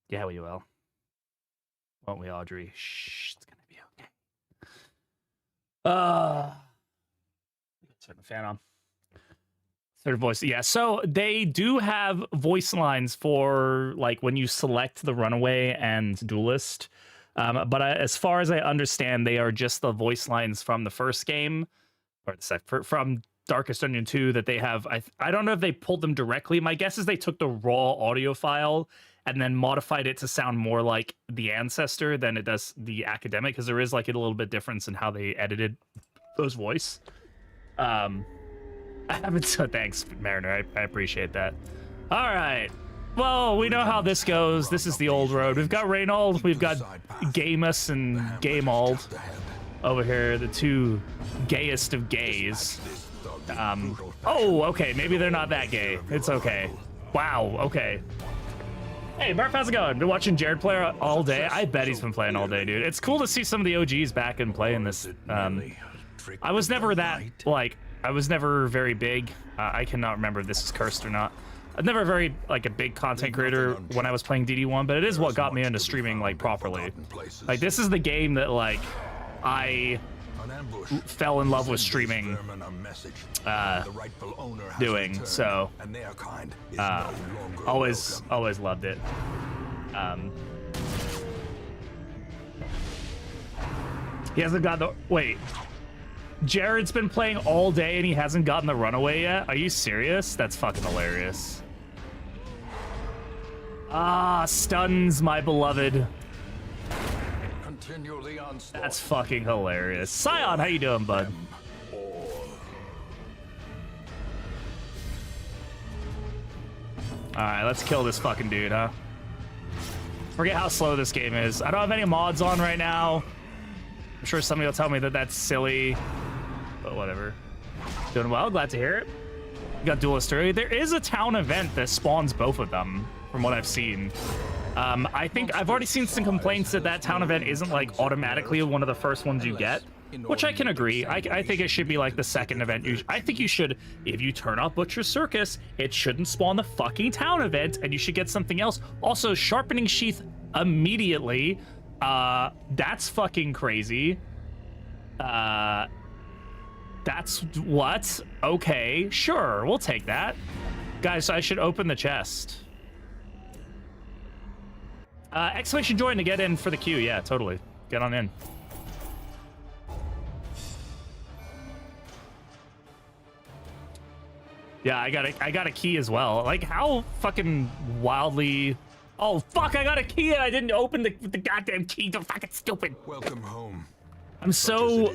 Yeah, we will. Won't we, Audrey? Shh, it's gonna be okay. Turn the fan on. Third voice, yeah. So they do have voice lines for like when you select the Runaway and Duelist, but as far as I understand, they are just the voice lines from the first game, or from Darkest Dungeon 2 that they have. I don't know if they pulled them directly. My guess is they took the raw audio file and then modified it to sound more like the Ancestor than it does the Academic, because there is like a little bit difference in how they edited those voice. I haven't, so thanks, Mariner. I appreciate that. All right. Well, we know how this goes. This is the old road. We've got Reynold, we've got Gamus and Gaymald over here, the two gayest of gays. Oh, okay. Maybe they're not that gay. It's okay. Wow. Okay. Hey, Murph, how's it going? Been watching Jared play all day. I bet he's been playing all day, dude. It's cool to see some of the OGs back and play in this. I was never that, like, I was never very big. I cannot remember if this is cursed or not. I'm never very, like, a big content creator when I was playing DD1, but it is what got me into streaming, like, properly. Like, this is the game that, like, I fell in love with streaming doing, so always loved it. He hasn't got the, wait, Jared's been playing all day and he hasn't gotten the Runaway yet? Are you serious? That's fucking hilarious. Ah, stuns, my beloved. That's fucking hilarious. Scion, how you doing, bud? Alright, let's kill this fucking dude, huh? Forget how slow this game is. I don't have any mods on right now. I'm sure somebody will tell me that that's silly, but whatever. Doing well, glad to hear it. You got Duelist early. There is a town event that spawns both of them, from what I've seen. I think I've already seen some complaints that that town event isn't like automatically one of the first ones you get, which I can agree. I think it should be like the second event. I think you should, if you turn off Butcher's Circus, it shouldn't spawn the fucking town event, and you should get something else. Also, Sharpening Sheath immediately. That's fucking crazy. That's what? Okay, sure, we'll take that. Guys, I should open the chest. Exclamation join to get in for the queue. Yeah, totally. Get on in. Yeah, I got a key as well. Like, how fucking wildly... Oh, fuck, I got a key and I didn't open the goddamn key. You're fucking stupid. Welcome home. I'm so...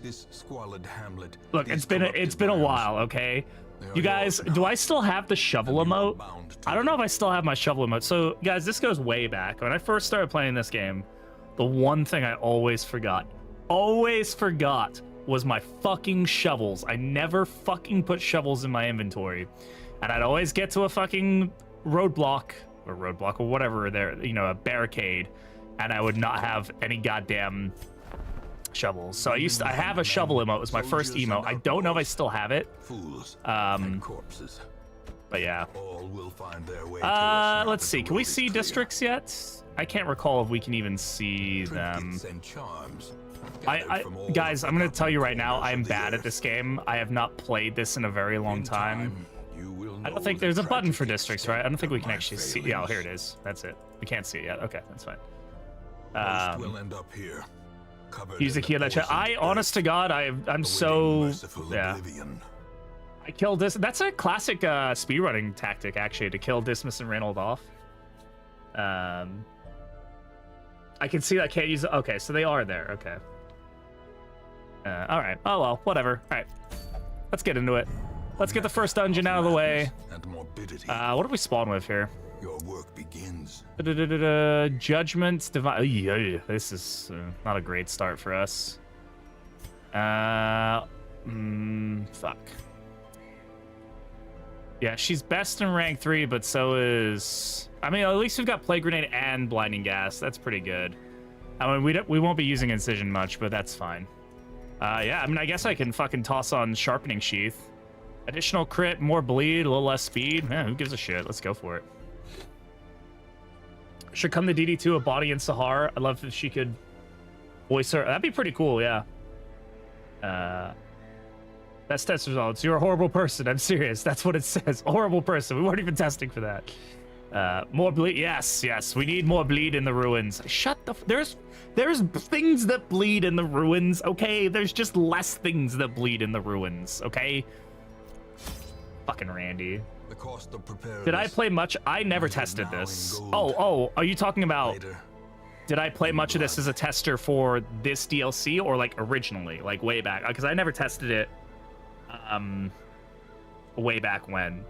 This squalid hamlet. Look, it's been a while, okay? You guys, do I still have the shovel emote? I don't know if I still have my shovel emote. So, guys, this goes way back. When I first started playing this game, the one thing I always forgot was my fucking shovels. I never fucking put shovels in my inventory. And I'd always get to a fucking roadblock or whatever there, you know, a barricade, and I would not have any goddamn shovels. So I have a shovel emote. It was my first emote. I don't know if I still have it. But yeah. Let's see. Can we see districts yet? I can't recall if we can even see them. Guys, I'm gonna tell you right now, I'm bad at this game. I have not played this in a very long time. I don't think there's a button for districts, right? I don't think we can actually see. Yeah, oh, here it is. That's it. We can't see it yet. Okay, that's fine. We'll end up here. Use the key of that chat. Honest to God, I'm so, yeah. I killed this. That's a classic speedrunning tactic, actually, to kill Dismas and Reynold off. I can see that I can't use it. Okay, so they are there. Okay. All right. Oh, well, whatever. All right. Let's get into it. Let's get the first dungeon out of the way. What do we spawn with here? Your work begins. Judgment, divine. This is not a great start for us. Fuck. Yeah, she's best in rank 3, but so is... I mean, at least we've got Plague Grenade and Blinding Gas. That's pretty good. I mean, we won't be using Incision much, but that's fine. Yeah, I mean, I guess I can fucking toss on Sharpening Sheath. Additional crit, more bleed, a little less speed. Man, who gives a shit? Let's go for it. should come to DD2 a body in Sahar. I'd love if she could voice her. That'd be pretty cool, yeah. Best test results. You're a horrible person. I'm serious. That's what it says. Horrible person. We weren't even testing for that. More bleed. Yes, yes. We need more bleed in the ruins. Shut the. There's things that bleed in the ruins. Okay, there's just less things that bleed in the ruins. Okay. Fucking Randy. The cost of Did I play much? I never tested this. Oh, are you talking about? later. Did I play much of this as a tester for this DLC or like originally, like way back? Because I never tested it way back when.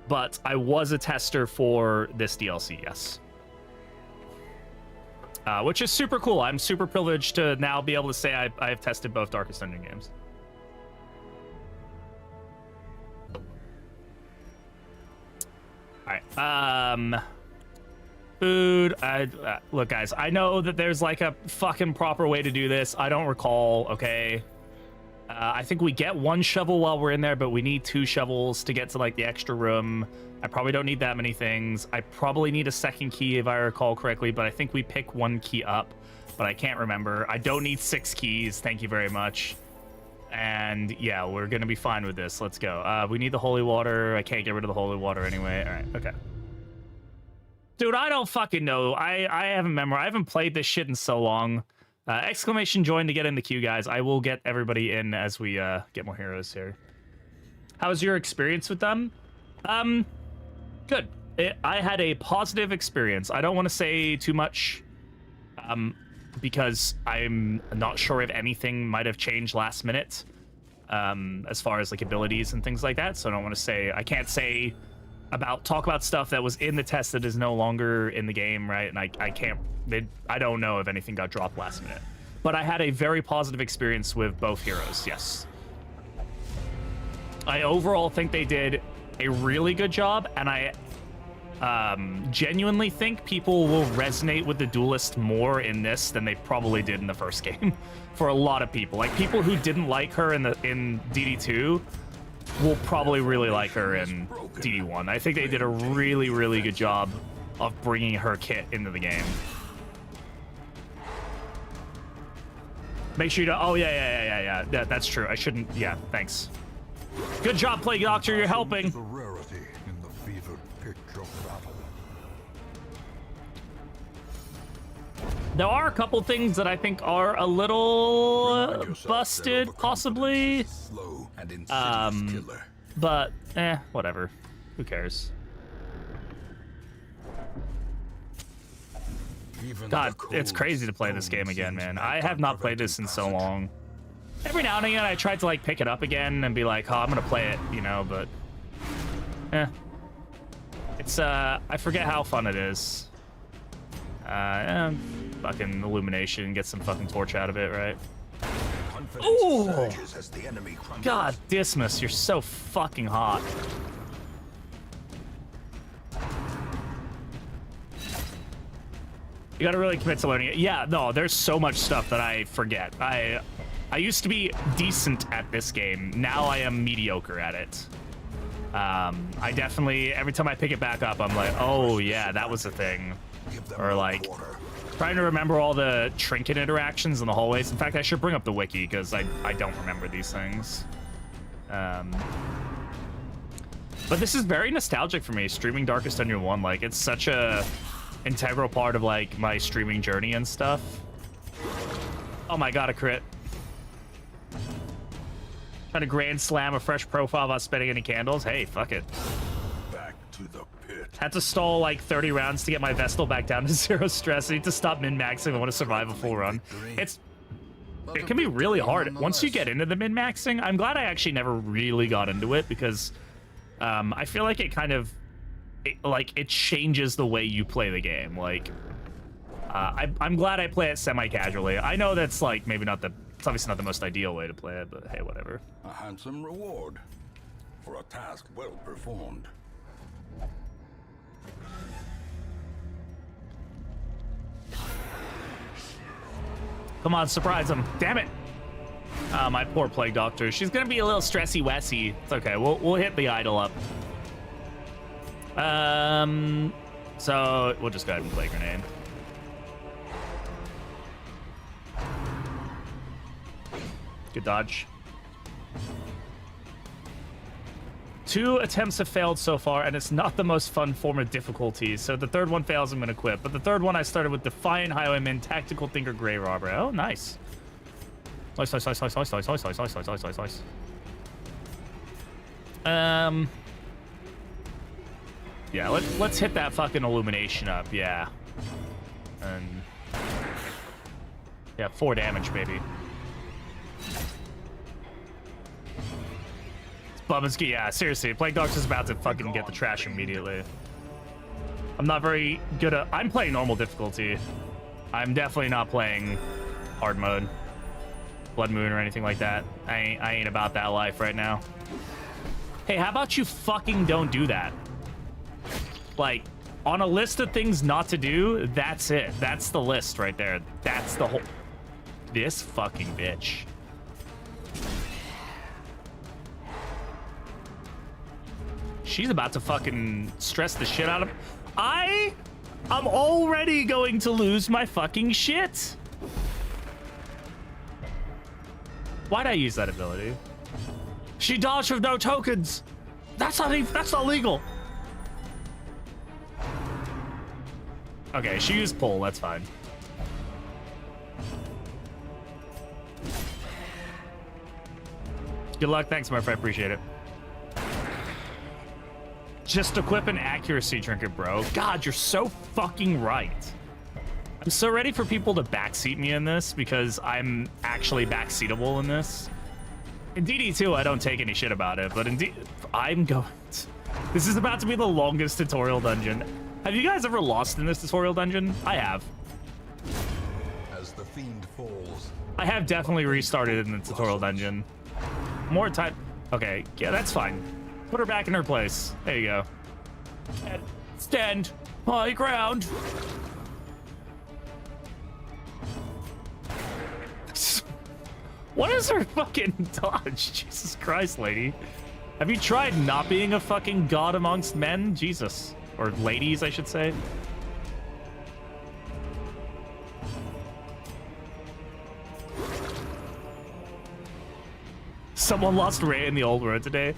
But I was a tester for this DLC, yes. Which is super cool. I'm super privileged to now be able to say I've tested both Darkest Dungeon games. Alright, food. Look, guys, I know that there's like a fucking proper way to do this. I don't recall, okay? I think we get one shovel while we're in there, but we need 2 shovels to get to like the extra room. I probably don't need that many things. I probably need a second key if I recall correctly, but I think we pick 1 key up, but I can't remember. I don't need 6 keys. Thank you very much. And yeah, we're gonna be fine with this. Let's go. We need the holy water. I can't get rid of the holy water anyway. All right, okay. Dude, I don't fucking know. I haven't memorized. I haven't played this shit in so long. Exclamation join to get in the queue, guys. I will get everybody in as we get more heroes here. How's your experience with them? Good. I had a positive experience. I don't want to say too much because I'm not sure if anything might have changed last minute as far as like abilities and things like that. So I don't want to say, I can't say talk about stuff that was in the test that is no longer in the game, right? And I don't know if anything got dropped last minute. But I had a very positive experience with both heroes, yes. I overall think they did a really good job, and I genuinely think people will resonate with the duelist more in this than they probably did in the first game. For a lot of people, like people who didn't like her in DD2 will probably really like her in DD1. I think they did a really, really good job of bringing her kit into the game. Make sure you don't. Oh yeah. That's true. I shouldn't. Yeah, thanks. Good job, Plague Doctor. You're helping. The rarity in the fevered pitch of battle. There are a couple things that I think are a little busted, possibly. Slow and insidious killer. But whatever. Who cares? Even God, the it's crazy to play this game again, man. I have not played this in so long. Every now and again, I tried to like pick it up again and be like, oh, I'm gonna play it, you know, but it's I forget how fun it is. Fucking illumination, get some fucking torch out of it, right? Ooh! God, Dismas, you're so fucking hot. You gotta really commit to learning it. Yeah, no, there's so much stuff that I forget. I used to be decent at this game. Now I am mediocre at it. I definitely, every time I pick it back up, I'm like, oh yeah, that was a thing. Or like, trying to remember all the trinket interactions in the hallways. In fact, I should bring up the wiki because I don't remember these things. But this is very nostalgic for me, streaming Darkest Dungeon 1. Like, it's such a integral part of like my streaming journey and stuff. Oh my god, a crit. Trying to grand slam a fresh profile without spending any candles. Hey, fuck it. Back to the pit. Had to stall like 30 rounds to get my Vestal back down to 0 stress. I need to stop min-maxing. I want to survive a full run. It can be really hard once you get into the min-maxing. I'm glad I actually never really got into it because I feel like it kind of it changes the way you play the game. Like I'm glad I play it semi-casually. I know that's like maybe not it's obviously not the most ideal way to play it, but hey, whatever. A handsome reward for a task well performed. Come on, surprise him. Damn it. My poor Plague Doctor. She's gonna be a little stressy-wessy. It's okay. We'll hit the idol up. So we'll just go ahead and play grenade. Good dodge. 2 attempts have failed so far, and it's not the most fun form of difficulty. So the third one fails, I'm gonna quit. But the third one I started with Defiant Highwayman, Tactical Thinker, Grey Robber. Oh, nice. Nice, nice, nice, nice, nice, nice, nice, nice, nice, nice, nice, nice, nice. Yeah, let's hit that fucking illumination up, yeah. And yeah, 4 damage, baby. Bubbansky, yeah, seriously, Plague Doctor's about to fucking get the trash immediately. I'm not very good at... I'm playing normal difficulty. I'm definitely not playing hard mode, Blood Moon, or anything like that. I ain't about that life right now. Hey, how about you fucking don't do that? Like, on a list of things not to do, that's it. That's the list right there. That's the whole... This fucking bitch. She's about to fucking stress the shit out of... I'm already going to lose my fucking shit. Why'd I use that ability? She dodged with no tokens. That's not legal. Okay, she used pull. That's fine. Good luck. Thanks, my friend. Appreciate it. Just equip an accuracy trinket, bro. God, you're so fucking right. I'm so ready for people to backseat me in this because I'm actually backseatable in this. In DD2, I don't take any shit about it, but in I'm going to... This is about to be the longest tutorial dungeon. Have you guys ever lost in this tutorial dungeon? I have. As the fiend falls, I have definitely restarted in the tutorial dungeon. More time. Okay, yeah, that's fine. Put her back in her place. There you go. Stand my ground. What is her fucking dodge? Jesus Christ, lady. Have you tried not being a fucking god amongst men? Jesus. Or ladies, I should say. Someone lost Ray in the old road today.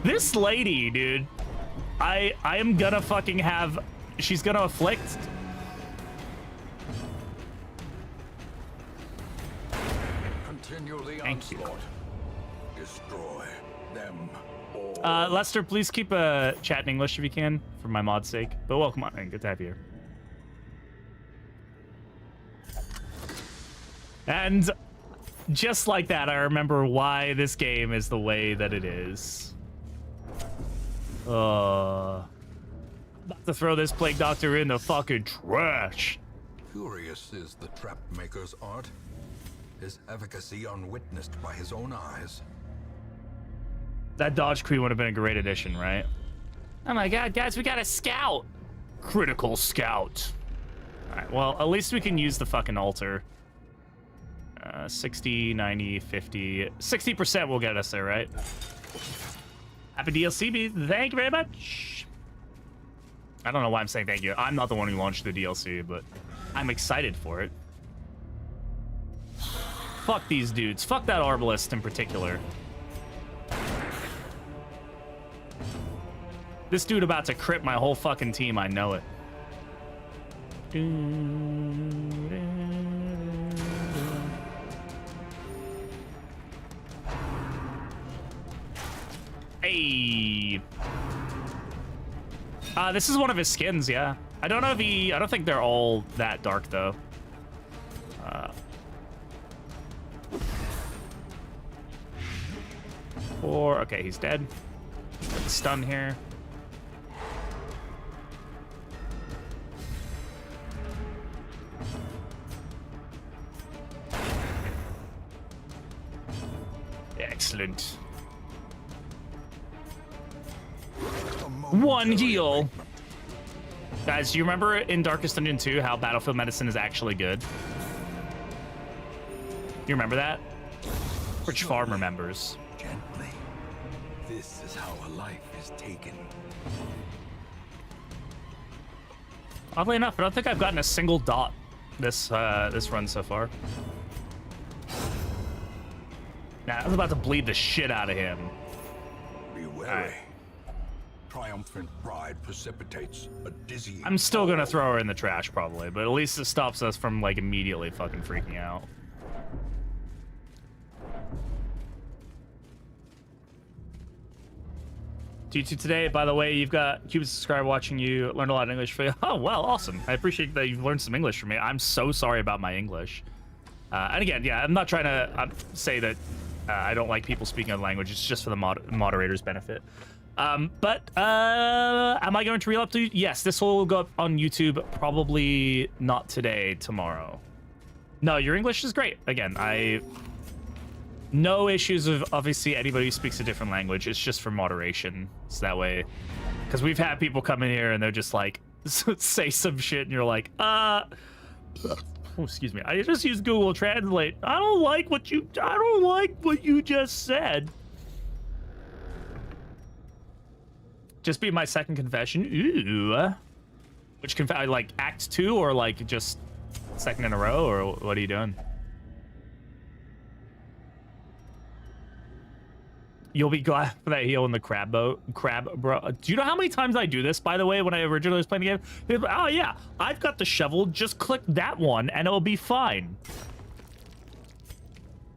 This lady, dude. I am gonna fucking have... She's gonna afflict... Thank you. Destroy them all. Lester, please keep a chat in English if you can, for my mod's sake. But welcome on, man. Good to have you here. And just like that, I remember why this game is the way that it is. About to throw this Plague Doctor in the fucking trash. Curious is the trap maker's art. His efficacy unwitnessed by his own eyes. That dodge queen would have been a great addition, right? Oh my god, guys, we got a scout. Critical scout. All right, well, at least we can use the fucking altar. 60, 90, 50. 60% will get us there, right? Happy DLC, B. Thank you very much. I don't know why I'm saying thank you. I'm not the one who launched the DLC, but I'm excited for it. Fuck these dudes. Fuck that Arbalist in particular. This dude about to crit my whole fucking team. I know it. Hey. This is one of his skins, yeah. I don't know if he... I don't think they're all that dark, though. Okay, he's dead. Got the stun here. Excellent. One heal. Guys, do you remember in Darkest Dungeon 2 how Battlefield Medicine is actually good? You remember that? Which farm remembers? Gently. This is how a life is taken. Oddly enough, I don't think I've gotten a single dot this this run so far. Nah, I was about to bleed the shit out of him. Be wary. Triumphant pride precipitates a dizzying. I'm still gonna throw her in the trash probably, but at least it stops us from like immediately fucking freaking out. G2 today, by the way, you've got Cuban subscriber watching you, learned a lot of English for you. Oh, well, awesome. I appreciate that you've learned some English from me. I'm so sorry about my English. And again, yeah, I'm not trying to say that I don't like people speaking other language. It's just for the moderator's benefit. But am I going to reel up to you? Yes, this will go up on YouTube probably not today, tomorrow. No, your English is great. Again, no issues with obviously anybody who speaks a different language. It's just for moderation. So that way, because we've had people come in here and they're just like, say some shit and you're like, oh, excuse me. I just used Google Translate. I don't like what you just said. Just be my second confession. Ooh. Which like act 2 or like just second in a row, or what are you doing? You'll be glad for that heal in the crab bro. Do you know how many times I do this, by the way, when I originally was playing the game? Oh yeah, I've got the shovel, just click that one and it'll be fine.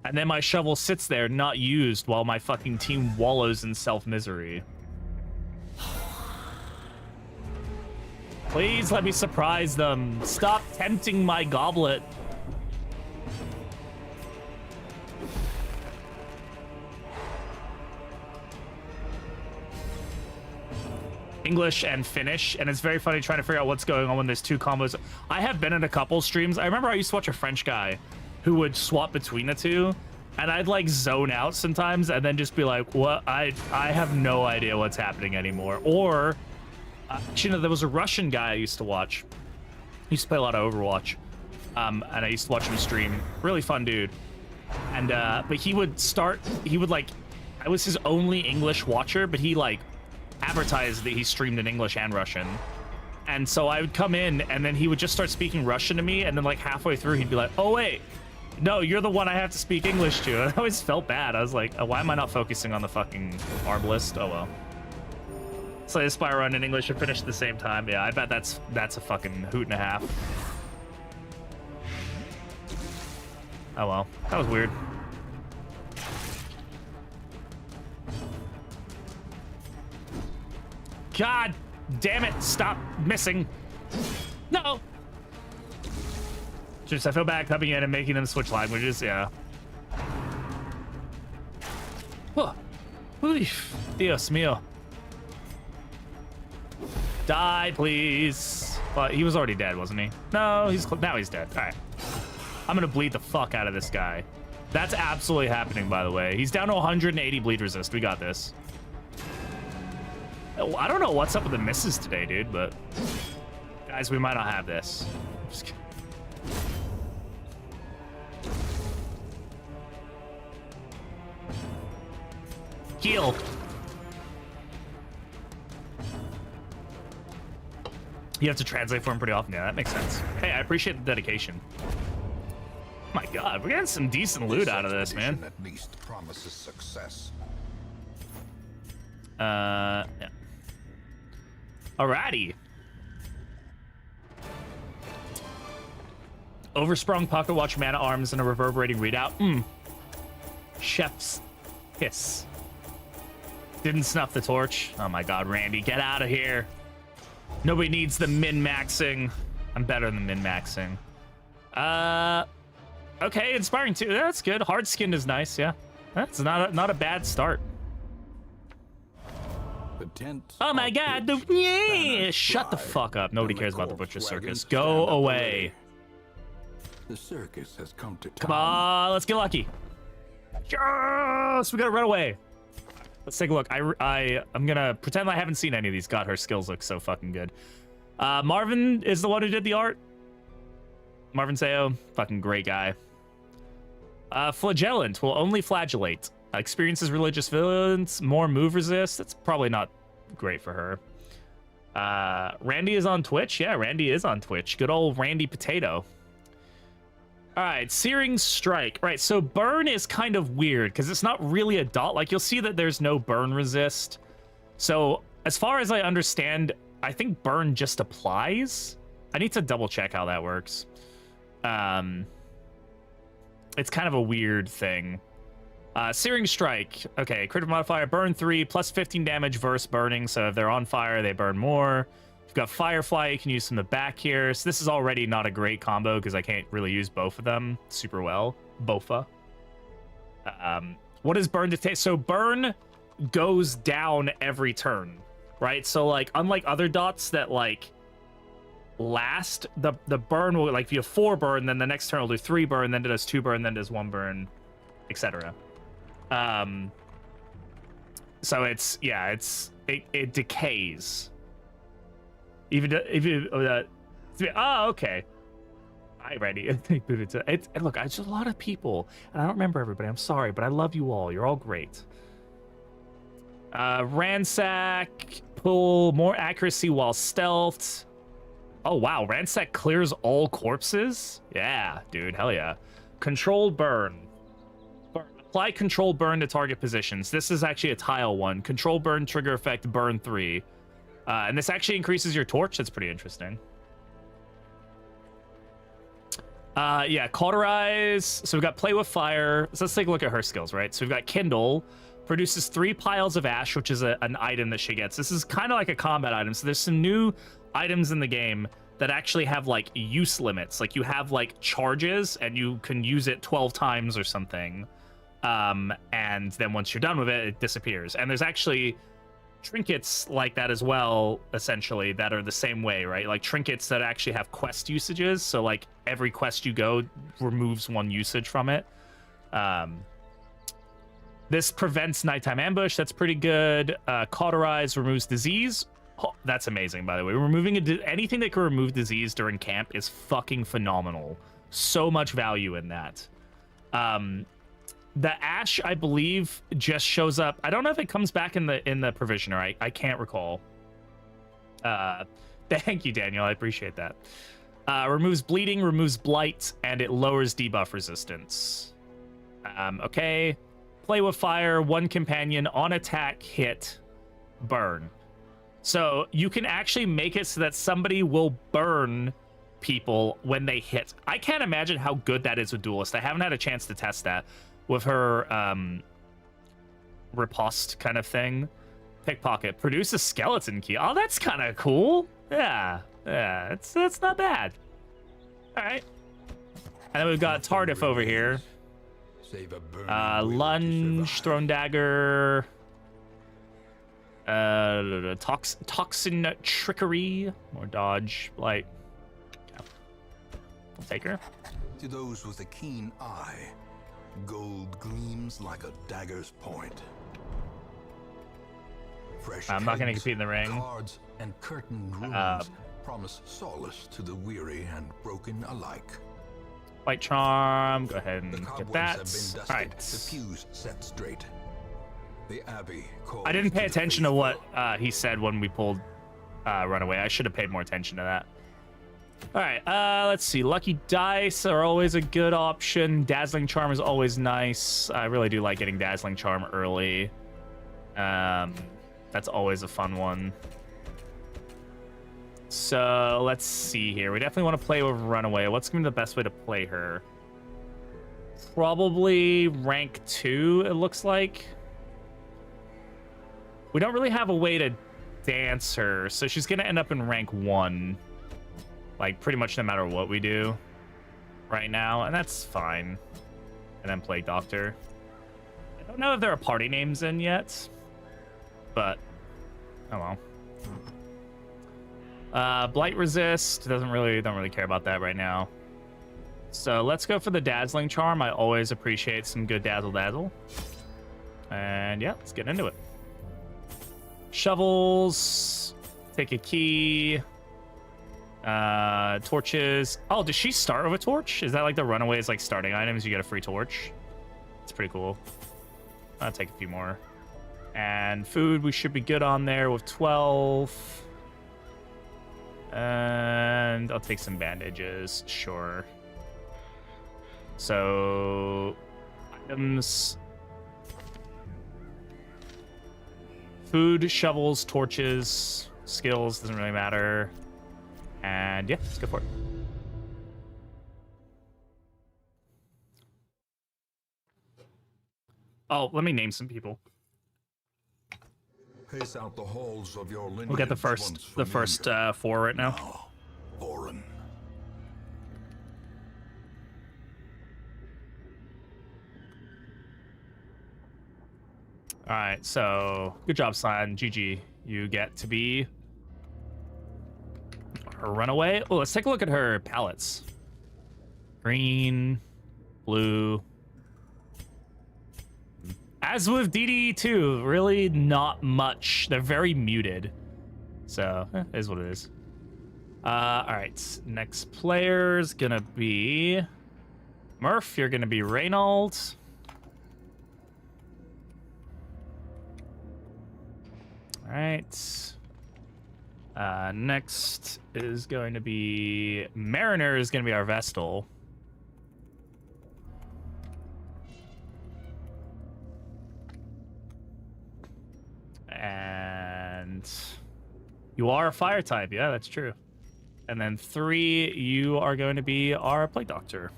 And then my shovel sits there not used while my fucking team wallows in self-misery. Please let me surprise them. Stop tempting my goblet. English and Finnish, and it's very funny trying to figure out what's going on when there's two combos. I have been in a couple streams. I remember I used to watch a French guy who would swap between the two, and I'd like zone out sometimes and then just be like, what? I have no idea what's happening anymore. Or you know, there was a Russian guy I used to watch. He used to play a lot of Overwatch, and I used to watch him stream. Really fun dude. And but he would like, I was his only English watcher, but he like advertised that he streamed in English and Russian. And so I would come in and then he would just start speaking Russian to me, and then like halfway through he'd be like, oh wait, no, you're the one I have to speak English to. And I always felt bad. I was like, oh, why am I not focusing on the fucking arbalist? Oh well. So I spy run in English and finish at the same time. Yeah, I bet that's a fucking hoot and a half. Oh well, that was weird. God damn it, stop missing. No. Just, I feel bad coming in and making them switch languages, yeah. Oh. Oof. Dios mío. Die, please. But he was already dead, wasn't he? No, now he's dead. All right. I'm gonna bleed the fuck out of this guy. That's absolutely happening, by the way. He's down to 180 bleed resist. We got this. I don't know what's up with the misses today, dude, but guys, we might not have this. Just kidding. Heal. You have to translate for him pretty often. Yeah, that makes sense. Hey, I appreciate the dedication. Oh my God, we're getting some decent loot out of this, man. At least promises success. Yeah. Alrighty. Oversprung pocket watch, mana arms, and a reverberating readout. Chef's kiss. Didn't snuff the torch. Oh my God, Randy, get out of here. Nobody needs the min-maxing. I'm better than min-maxing. Okay, inspiring too. That's good. Hard skin is nice, yeah. That's not a bad start. Oh my God, yeah! Shut the fuck up. Nobody cares about the Butcher Circus. Go away. The circus has come to town. Come on, let's get lucky. Yes, we gotta run away. Let's take a look. I'm gonna pretend I haven't seen any of these. God, her skills look so fucking good. Marvin is the one who did the art. Marvin Sayo, fucking great guy. Flagellant will only flagellate. Experiences religious violence, more move resist. That's probably not great for her. Randy is on Twitch. Yeah, Randy is on Twitch. Good old Randy Potato. All right, Searing Strike. Right, so burn is kind of weird because it's not really a dot. Like, you'll see that there's no burn resist. So as far as I understand, I think burn just applies. I need to double check how that works. It's kind of a weird thing. Searing Strike. Okay, critical modifier, burn 3, plus 15 damage versus burning. So if they're on fire, they burn more. You've got Firefly, you can use from the back here. So this is already not a great combo because I can't really use both of them super well. Bofa. What does burn dictate? So burn goes down every turn, right? So like, unlike other dots that like last, the burn will, like if you have 4 burn, then the next turn will do 3 burn, then it does 2 burn, then it does 1 burn, etc. So it's, yeah, it decays. Even if you, oh, okay. Hi, Randy. Look, it's a lot of people, and I don't remember everybody. I'm sorry, but I love you all. You're all great. Ransack, pull more accuracy while stealthed. Oh wow, Ransack clears all corpses. Yeah, dude, hell yeah. Controlled burn. Apply controlled burn to target positions. This is actually a tile one. Controlled burn trigger effect burn 3. And this actually increases your torch. That's pretty interesting. Yeah, cauterize. So we've got play with fire. So let's take a look at her skills, right? So we've got kindle. Produces 3 piles of ash, which is an item that she gets. This is kind of like a combat item. So there's some new items in the game that actually have like use limits. Like you have like charges and you can use it 12 times or something. And then once you're done with it, it disappears. And there's actually trinkets like that as well, essentially, that are the same way, right? Like trinkets that actually have quest usages. So like every quest you go removes 1 usage from it. This prevents nighttime ambush. That's pretty good. Cauterize removes disease. Oh, that's amazing, by the way. Removing anything that can remove disease during camp is fucking phenomenal. So much value in that. The ash, I believe, just shows up. I don't know if it comes back in the provisioner. I can't recall. Thank you, Daniel. I appreciate that. Removes bleeding, removes blight, and it lowers debuff resistance. Okay. Play with fire, 1 companion on attack, hit, burn. So you can actually make it so that somebody will burn people when they hit. I can't imagine how good that is with Duelist. I haven't had a chance to test that with her riposte kind of thing. Pickpocket. Produce a skeleton key. Oh, that's kind of cool. Yeah, that's not bad. All right. And then we've got Tardif over here. Lunge, thrown dagger. Toxin trickery. More dodge. Blight. Yeah. I'll take her. To those with a keen eye, gold gleams like a dagger's point. Fresh I'm not going to kegs, compete in the ring. Cards and curtained rooms promise solace to the weary and broken alike. White charm. Go ahead and The get cobwebs that. have been dusted, All right. the pews set straight. The abbey calls I didn't pay to the attention to what faithful. he said when we pulled Runaway. I should have paid more attention to that. All right, let's see. Lucky Dice are always a good option. Dazzling Charm is always nice. I really do like getting Dazzling Charm early. That's always a fun one. So let's see here. We definitely want to play with Runaway. What's going to be the best way to play her? Probably rank 2, it looks like. We don't really have a way to dance her, so she's going to end up in rank 1. Like, pretty much no matter what we do right now, and that's fine. And then Plague Doctor. I don't know if there are party names in yet, but oh well. Blight Resist, don't really care about that right now. So let's go for the Dazzling Charm. I always appreciate some good Dazzle Dazzle. And yeah, let's get into it. Shovels, take a key. Torches. Oh, does she start with a torch? Is that like the Runaway's like starting items? You get a free torch. It's pretty cool. I'll take a few more. And food, we should be good on there with 12. And I'll take some bandages, sure. So, items. Food, shovels, torches, skills, doesn't really matter. And yeah, let's go for it. Oh, let me name some people. Pace out the halls of your We'll get the first 4 right now. Foreign. All right, so good job, Slan. GG. You get to be her runaway. Oh, let's take a look at her palettes. Green, blue. As with DD2, really not much. They're very muted. So, it is what it is. All right, next player's gonna be Murph. You're gonna be Reynold. All right. Next is going to be Mariner. Is going to be our Vestal. And you are a fire type. Yeah, that's true. And then 3, you are going to be our Plague Doctor.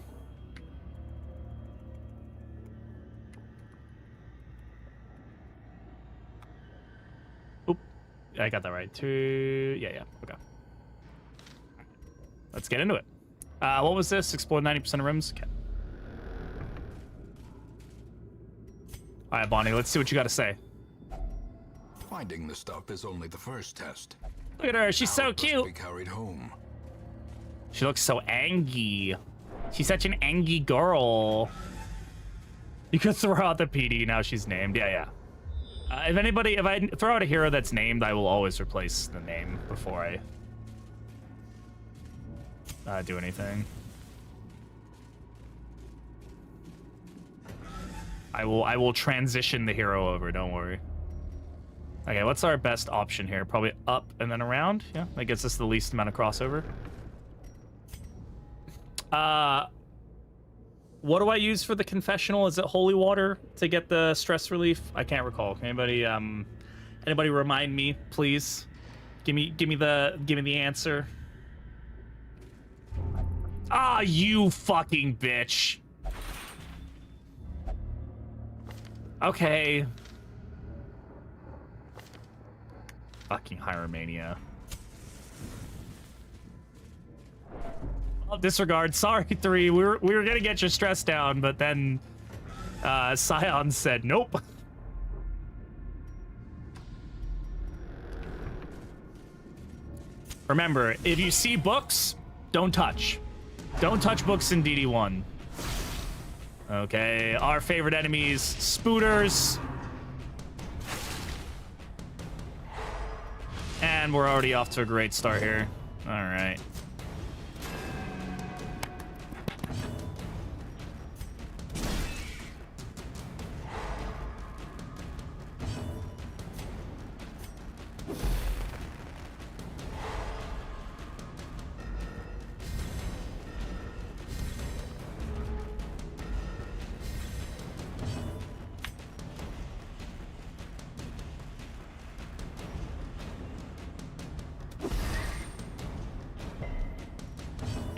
Oop. I got that right. 2. Yeah. Okay. Let's get into it. What was this? Explore 90% of rooms? Okay. All right, Bonnie, let's see what you got to say. Finding the stuff is only the first test. Look at her. She's so cute. Be carried home. She looks so angry. She's such an angry girl. You could throw out the PD. Now she's named. Yeah. If I throw out a hero that's named, I will always replace the name before I do anything. I will transition the hero over. Don't worry. Okay, what's our best option here? Probably up and then around. Yeah, that gets us the least amount of crossover. What do I use for the confessional? Is it holy water to get the stress relief? I can't recall. Can anybody remind me, please? Give me the answer. Ah, you fucking bitch. Okay. Fucking Hyromania. Oh, disregard. Sorry, 3. We were gonna get your stress down, but then Scion said nope. Remember, if you see books, don't touch. Don't touch books in DD1. Okay, our favorite enemies, Spooters. And we're already off to a great start here. All right.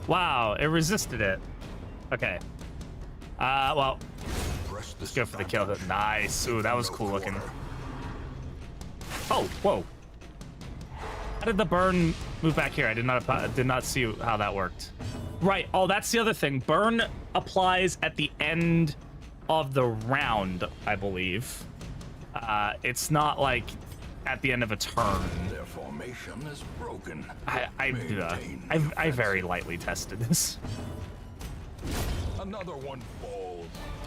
Wow, it resisted it. Okay. Well, let's go for the kill. Nice. Ooh, that was cool looking. Oh, whoa. How did the burn move back here? I did not see how that worked. Right. Oh, that's the other thing. Burn applies at the end of the round, I believe. It's not like at the end of a turn. Their formation is broken. I very lightly tested this. Another one falls.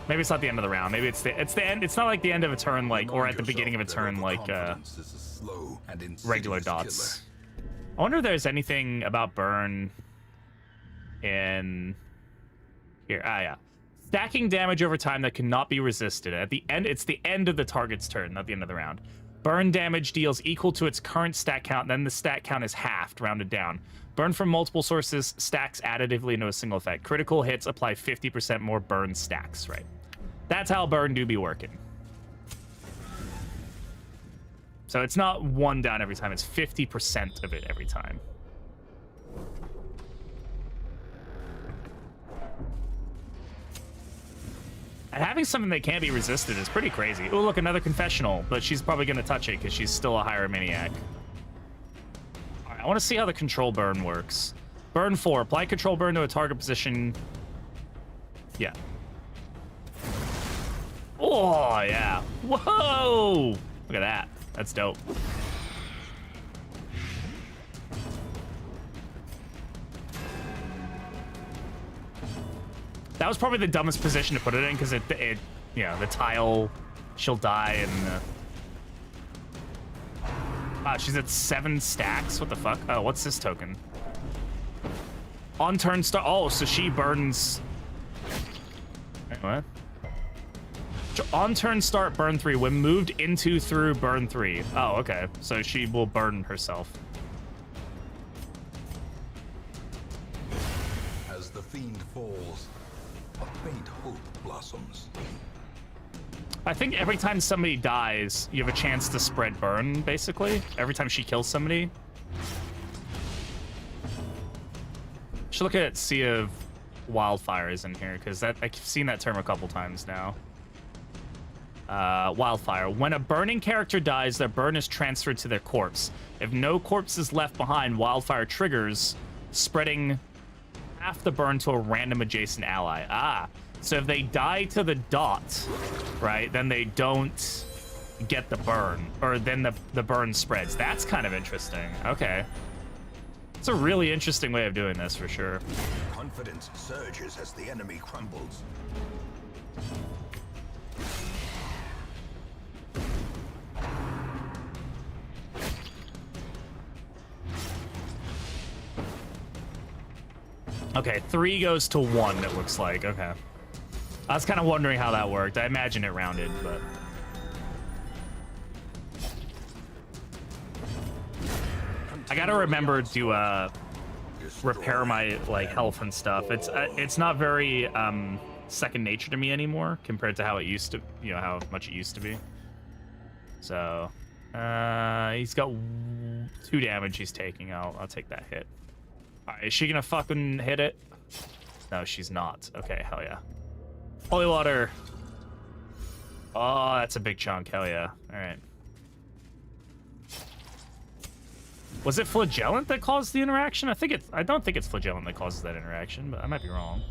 Maybe it's not the end of the round. Maybe it's the end. It's not like the end of a turn, like, or at the beginning of a turn, like regular dots. I wonder if there's anything about burn in here. Yeah. Stacking damage over time that cannot be resisted. At the end, it's the end of the target's turn, not the end of the round. Burn damage deals equal to its current stat count, then the stat count is halved, rounded down. Burn from multiple sources stacks additively into a single effect. Critical hits apply 50% more burn stacks, right? That's how burn do be working. So it's not 1 down every time, it's 50% of it every time. And having something that can't be resisted is pretty crazy. Oh, look, another confessional, but she's probably going to touch it because she's still a higher maniac. All right, I want to see how the control burn works. Burn 4. Apply control burn to a target position. Yeah. Oh, yeah. Whoa! Look at that. That's dope. That was probably the dumbest position to put it in because it you know, the tile, she'll die and. Wow, she's at 7 stacks. What the fuck? Oh, what's this token? On turn start. Oh, so she burns. Wait, what? On turn start, burn 3. When moved into through, burn 3. Oh, okay. So she will burn herself. As the fiend falls, a faint hope blossoms. I think every time somebody dies, you have a chance to spread burn, basically. Every time she kills somebody. Should look at Sea of Wildfires in here, because I've seen that term a couple times now. Wildfire. When a burning character dies, their burn is transferred to their corpse. If no corpse is left behind, Wildfire triggers, spreading half the burn to a random adjacent ally. Ah, so if they die to the dot, right, then they don't get the burn, or then the burn spreads. That's kind of interesting. Okay. It's a really interesting way of doing this, for sure. Confidence surges as the enemy crumbles. Okay, 3 goes to 1, it looks like. Okay. I was kind of wondering how that worked. I imagine it rounded, but... I gotta remember to, repair my, like, health and stuff. It's not very, second nature to me anymore compared to how it used to, you know, how much it used to be. So, he's got 2 damage he's taking. I'll take that hit. Alright, is she gonna fucking hit it? No, she's not. Okay, hell yeah. Holy water. Oh, that's a big chunk. Hell yeah. Alright. Was it Flagellant that caused the interaction? I don't think it's Flagellant that causes that interaction, but I might be wrong.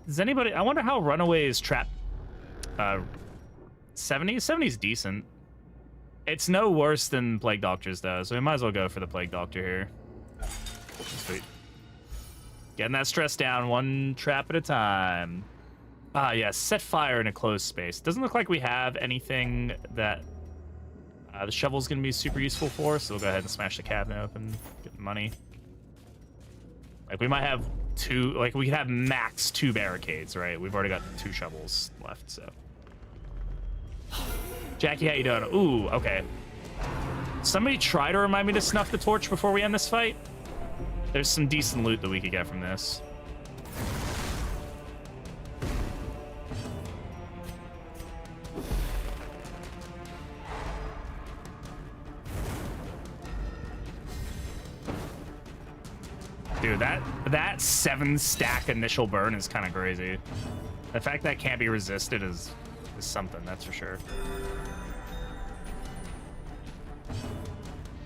Does anybody... I wonder how Runaway's trap... 70? 70's decent. It's no worse than Plague Doctor's, though, so we might as well go for the Plague Doctor here. Sweet. Getting that stress down, 1 trap at a time. Ah, yeah, set fire in a closed space. Doesn't look like we have anything that the shovel's going to be super useful for, so we'll go ahead and smash the cabinet open, get the money. Like, we might have 2, like, we could have max 2 barricades, right? We've already got 2 shovels left, so. Jackie, how you doing? Ooh, okay. Somebody try to remind me to snuff the torch before we end this fight. There's some decent loot that we could get from this. Dude, that 7 stack initial burn is kind of crazy. The fact that can't be resisted is something, that's for sure.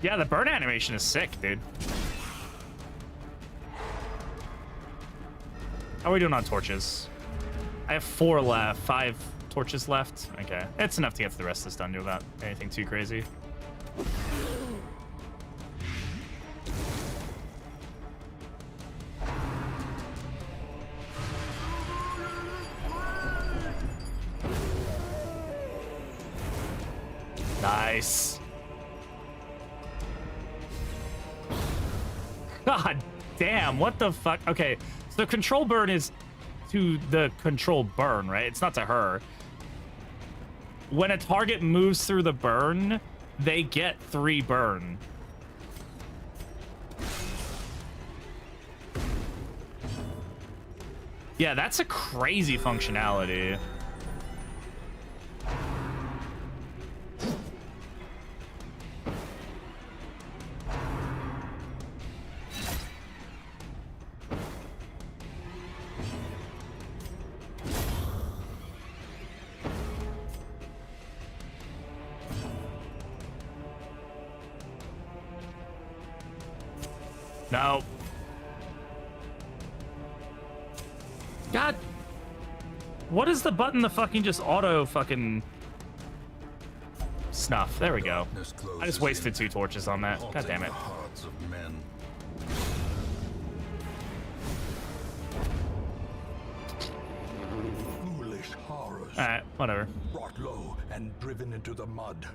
Yeah, the burn animation is sick, dude. How are we doing on torches? I have 4 left, 5 torches left. Okay, it's enough to get the rest of this done without anything too crazy. Nice. God damn, what the fuck? Okay, so control burn is to the control burn, right? It's not to her. when a target moves through the burn, they get 3 burn. Yeah, that's a crazy functionality. No. God. What is the button that fucking just auto fucking snuff? There we go. I just wasted 2 torches on that. God damn it. Foolish horrors. Alright, whatever. Brought low and driven into the mud.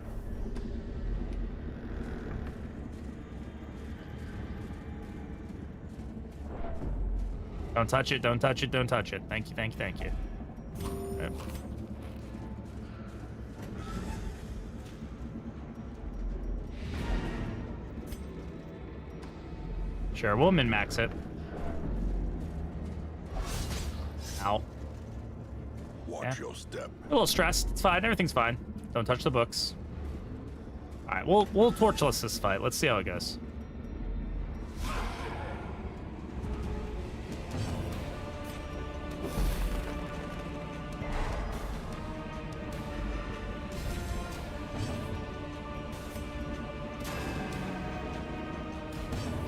Don't touch it, don't touch it, don't touch it. Thank you, thank you, thank you. Right. Sure, we'll min-max it. Ow. Watch your step. A little stressed. It's fine. Everything's fine. Don't touch the books. All right, we'll torchless this fight. Let's see how it goes.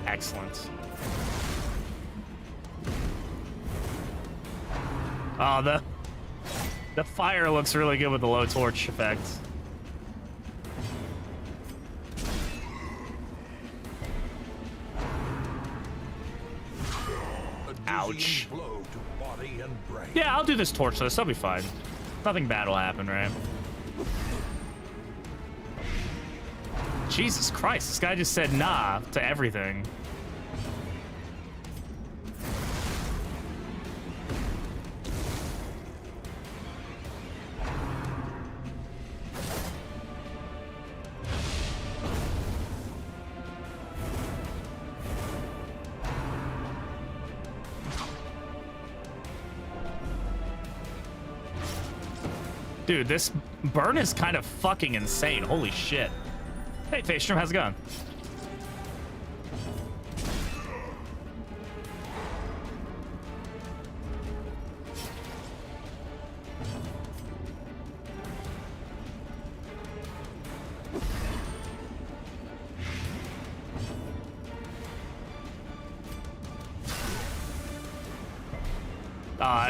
Excellent. Oh, the fire looks really good with the low torch effect. Ouch. Yeah, I'll do this torchless. I'll be fine. Nothing bad will happen, right? Jesus Christ, this guy just said nah to everything. Dude, this burn is kind of fucking insane. Holy shit. Hey, Faystrom, how's it going?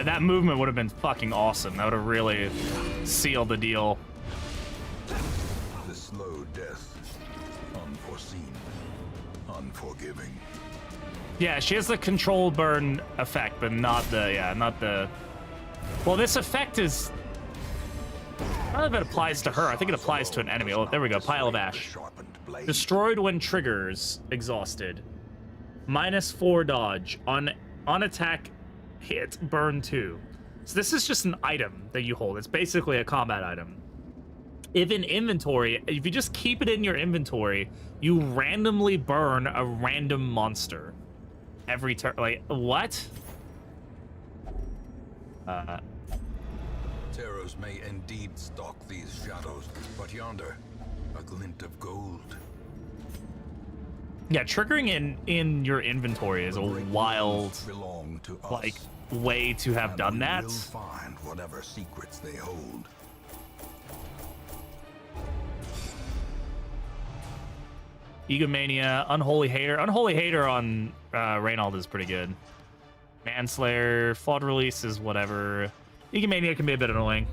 That movement would have been fucking awesome. That would have really sealed the deal. The slow death, unforeseen, unforgiving. Yeah, she has the control burn effect, but not the, well, this effect is, I don't know if it applies to her. I think it applies to an enemy. Oh, there we go, pile of ash. Destroyed when triggers, exhausted. -4 dodge. On attack hit, burn 2. So this is just an item that you hold. It's basically a combat item. If in inventory, if you just keep it in your inventory, you randomly burn a random monster every turn. Like, what? Terrors may indeed stalk these shadows, but yonder, a glint of gold. Yeah, triggering in your inventory is a wild, like, way to have done that. We'll find whatever secrets they hold. Egomania, Unholy Hater. Unholy Hater on Reynold is pretty good. Manslayer, Flawed Release is whatever. Egomania can be a bit annoying.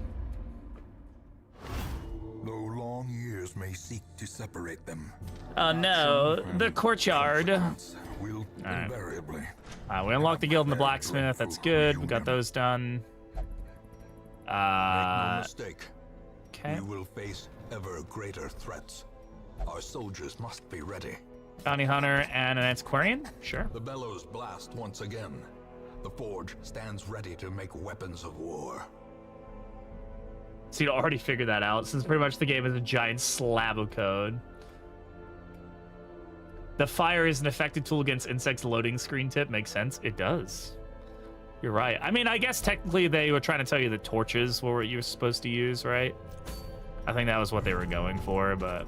Though long years may seek to separate them. Oh no, the courtyard. Will invariably. We unlocked the guild and the blacksmith. That's good. We got those done. Make no mistake. Okay. We will face ever greater threats. Our soldiers must be ready. Bounty hunter and an antiquarian. Sure. The bellows blast once again. The forge stands ready to make weapons of war. So you already figured that out, since pretty much the game is a giant slab of code. The fire is an effective tool against insects. Loading screen tip makes sense. It does. You're right. I mean, I guess technically they were trying to tell you that torches were what you were supposed to use, right? I think that was what they were going for, but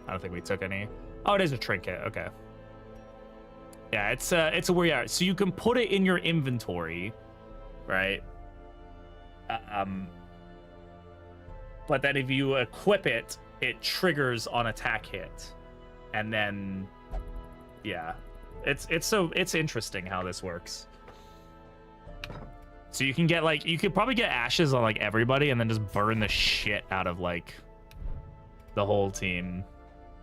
I don't think we took any. Oh, it is a trinket. Okay. Yeah, it's a weird art. So you can put it in your inventory, right? But then if you equip it, it triggers on attack hit, and then, yeah, it's interesting how this works. So you can get like, you could probably get ashes on like everybody, and then just burn the shit out of like the whole team,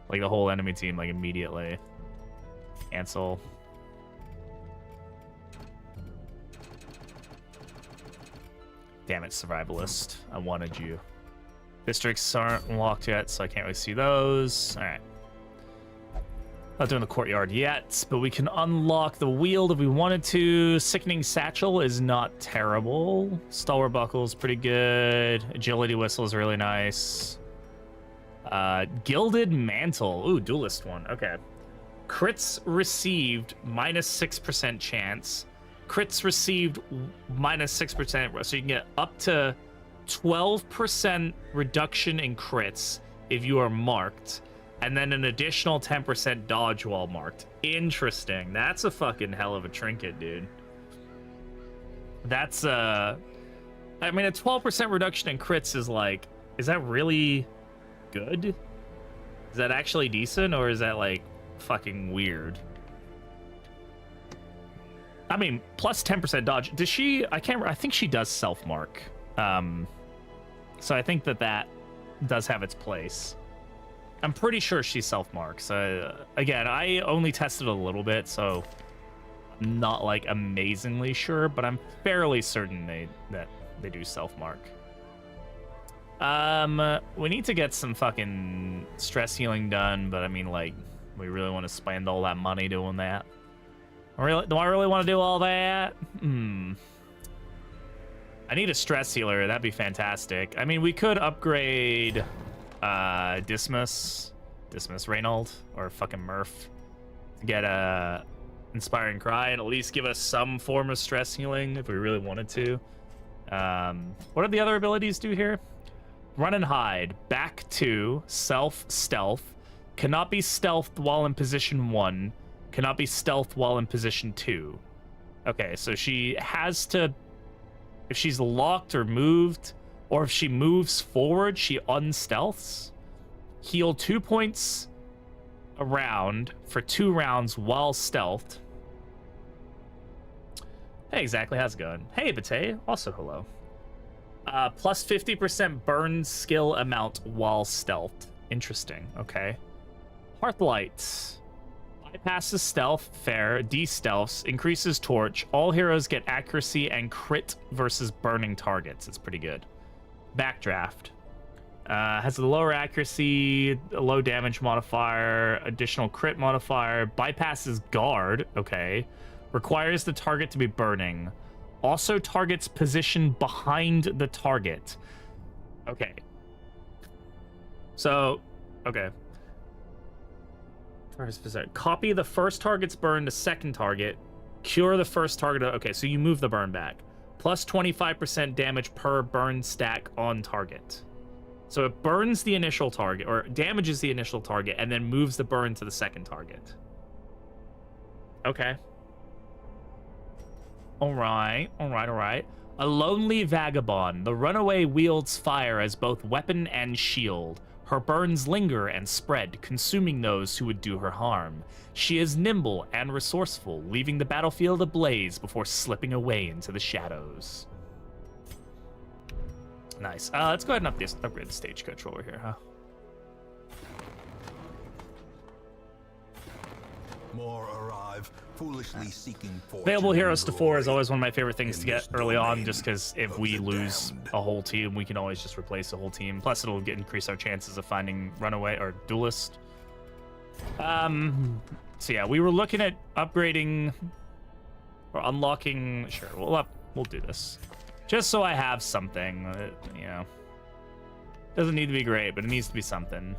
like the whole enemy team, like immediately. Cancel. Damn it, survivalist. I wanted you. Districts aren't unlocked yet, so I can't really see those. All right. Not doing the courtyard yet, but we can unlock the Wield if we wanted to. Sickening Satchel is not terrible. Stalwart Buckle is pretty good. Agility Whistle is really nice. Gilded Mantle. Ooh, Duelist one. Okay. Crits received -6% chance. Crits received -6%, so you can get up to 12% reduction in crits if you are marked, and then an additional 10% dodge while marked. Interesting. That's a fucking hell of a trinket, dude. That's I mean, a 12% reduction in crits is like, is that really good? Is that actually decent, or is that like fucking weird? I mean, plus 10% dodge. Does she? I think she does self-mark. So I think that does have its place. I'm pretty sure she self-marks. Again, I only tested a little bit, so I'm not like amazingly sure, but I'm fairly certain that they do self-mark. We need to get some fucking stress healing done, but I mean, like, we really want to spend all that money doing that? Do I really want to do all that? I need a stress healer. That'd be fantastic. I mean, we could upgrade Dismas, Reynold, or fucking Murph to get a Inspiring Cry and at least give us some form of stress healing if we really wanted to. What do the other abilities do here? Run and hide. Back 2. Stealth. Cannot be stealthed while in position 1. Cannot be stealthed while in position 2. Okay, so she has to, if she's locked or moved, or if she moves forward, she unstealths. Heal 2 points a round for 2 rounds while stealthed. Hey, exactly. How's it going? Hey, Bate. Also, hello. Plus 50% burn skill amount while stealthed. Interesting. Okay. Hearthlight. Bypasses stealth, fair, de-stealths, increases torch. All heroes get accuracy and crit versus burning targets. It's pretty good. Backdraft. Has a lower accuracy, a low damage modifier, additional crit modifier. Bypasses guard. Okay. Requires the target to be burning. Also targets position behind the target. Okay. So, okay. Copy the first target's burn to second target. Cure the first target. Okay, so you move the burn back. Plus 25% damage per burn stack on target. So it burns the initial target, or damages the initial target, and then moves the burn to the second target. Okay. All right. A lonely vagabond. The runaway wields fire as both weapon and shield. Her burns linger and spread, consuming those who would do her harm. She is nimble and resourceful, leaving the battlefield ablaze before slipping away into the shadows. Nice. Let's go ahead and upgrade the stagecoach over here, huh? More arrive, foolishly seeking fortune. Available heroes to 4 is always one of my favorite things to get early on, just because if we lose a whole team, we can always just replace the whole team. Plus, it'll increase our chances of finding runaway or duelist. So yeah, we were looking at upgrading Or unlocking. Sure, we'll do this. Just so I have something. You know. Doesn't need to be great, but it needs to be something.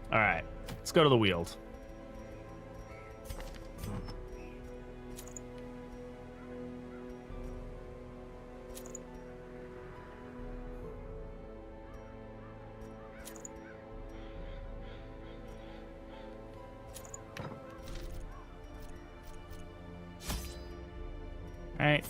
All right, let's go to the Weald. All right.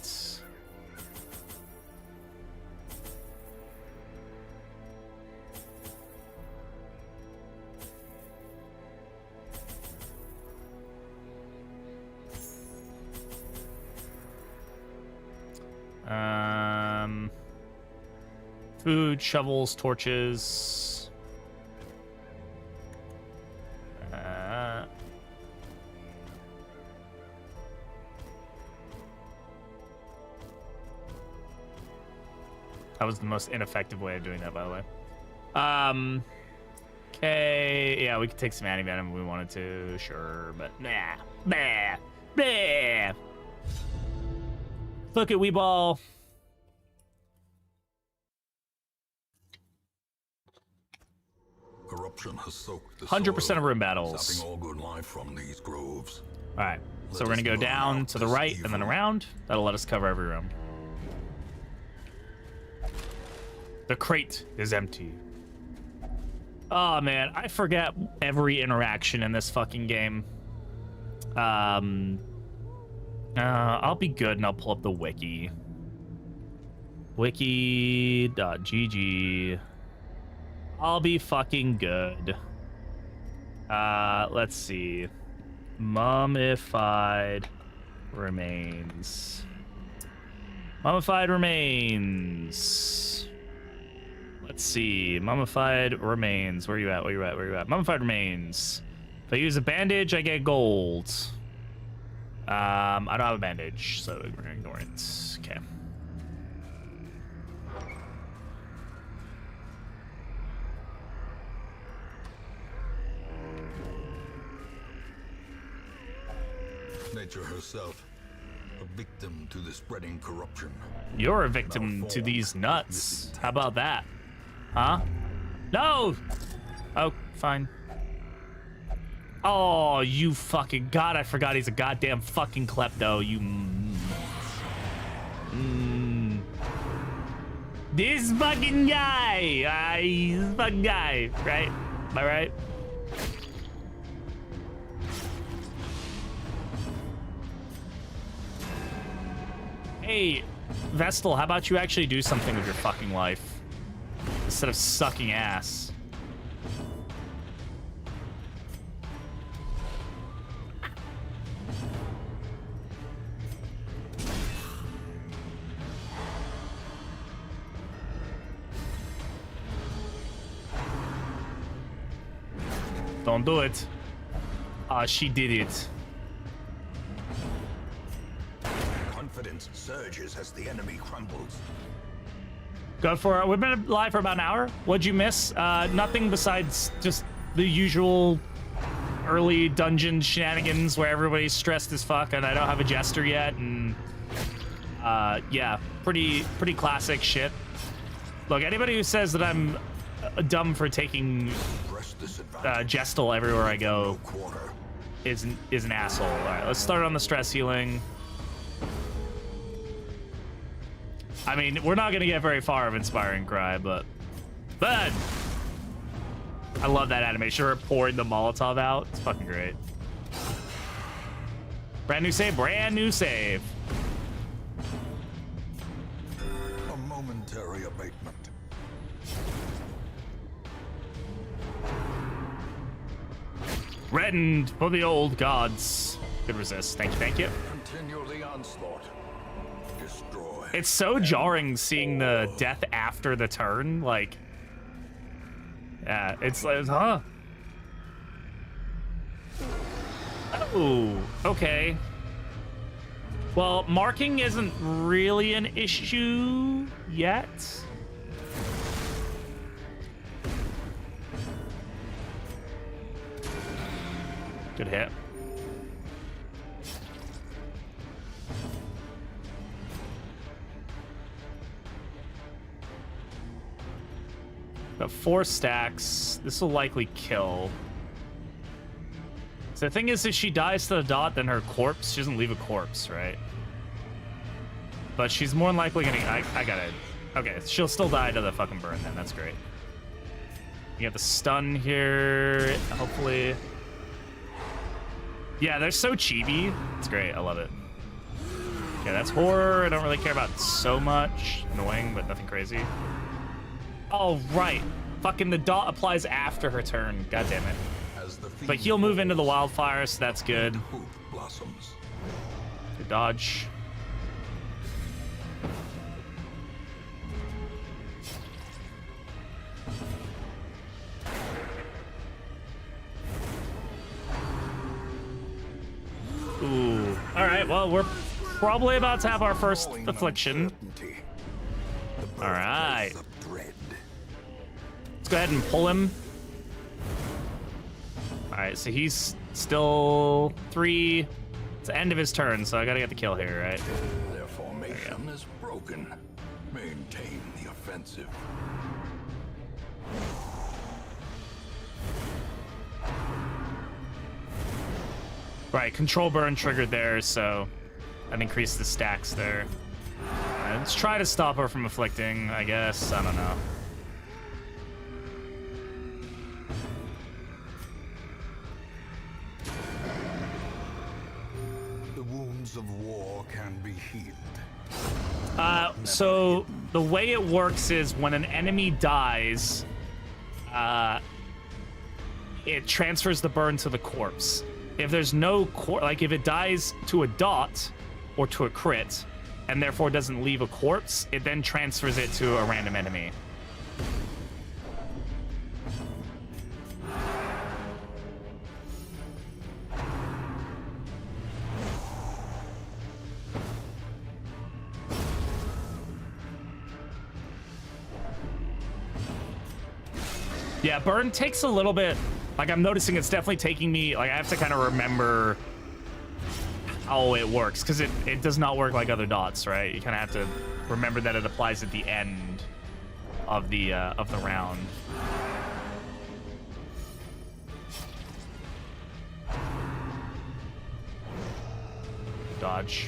Food, shovels, torches. That was the most ineffective way of doing that, by the way. Okay, yeah, we could take some anti-venom if we wanted to, sure, but nah. Look at Weeball. Corruption has soaked the 100% of room battles. sapping all good life from these groves. All right, so we're gonna go down to the right and then around. That'll let us cover every room. The crate is empty. Oh man, I forget every interaction in this fucking game. I'll be good and I'll pull up the wiki. Wiki.gg. I'll be fucking good. Let's see. Mummified remains. Mummified remains. Let's see. Mummified remains. Where you at? Where you at? Where you at? Mummified remains. If I use a bandage, I get gold. I don't have a bandage, so we're gonna ignore it. Okay. Nature herself, a victim to the spreading corruption. You're a victim to these nuts. How about that? Huh? No! Oh, fine. Oh, you fucking god, I forgot he's a goddamn fucking klepto, you... This fucking guy! This fucking guy, right? Am I right? Hey, Vestal, how about you actually do something with your fucking life? Instead of sucking ass. Don't do it. She did it. Confidence surges as the enemy crumbles. Go for it. We've been live for about an hour. What'd you miss? Nothing besides just the usual early dungeon shenanigans where everybody's stressed as fuck and I don't have a jester yet, and yeah, pretty classic shit. Look, anybody who says that I'm dumb for taking Gestal everywhere I go is an asshole. All right, let's start on the stress healing. I mean, we're not gonna get very far of Inspiring Cry, but I love that animation. We're pouring the Molotov out. It's fucking great. Brand new save, brand new save. A momentary abatement. Reddened for the old gods. Good resist. Thank you, thank you. Continue the onslaught. Destroy. It's so jarring seeing the death after the turn. Like, yeah, it's like, huh? Oh, okay. Well, marking isn't really an issue yet. Good hit. Got 4 stacks. This will likely kill. So the thing is, if she dies to the dot, then her corpse, she doesn't leave a corpse, right? But she's more than likely gonna... I got it. Okay, she'll still die to the fucking burn then. That's great. You get the stun here, hopefully. Yeah, they're so chibi. It's great. I love it. Okay, that's horror. I don't really care about so much. Annoying, but nothing crazy. Oh, right. Fucking the dot applies after her turn. God damn it. But he'll move into the wildfire, so that's good. Good dodge. Ooh. Alright, well, we're probably about to have our first affliction. Alright. Let's go ahead and pull him. Alright, so he's still 3. It's the end of his turn, so I gotta get the kill here, right? Their formation is broken. Maintain the offensive. Right, control burn triggered there, so that increased the stacks there. Let's try to stop her from afflicting, I guess. I don't know. The wounds of war can be healed. So the way it works is when an enemy dies, it transfers the burn to the corpse. If there's no like if it dies to a dot or to a crit, and therefore doesn't leave a corpse, it then transfers it to a random enemy. Yeah, burn takes a little bit. Like, I'm noticing it's definitely taking me, like, I have to kind of remember how it works, because it does not work like other dots, right? You kind of have to remember that it applies at the end of the round. Dodge.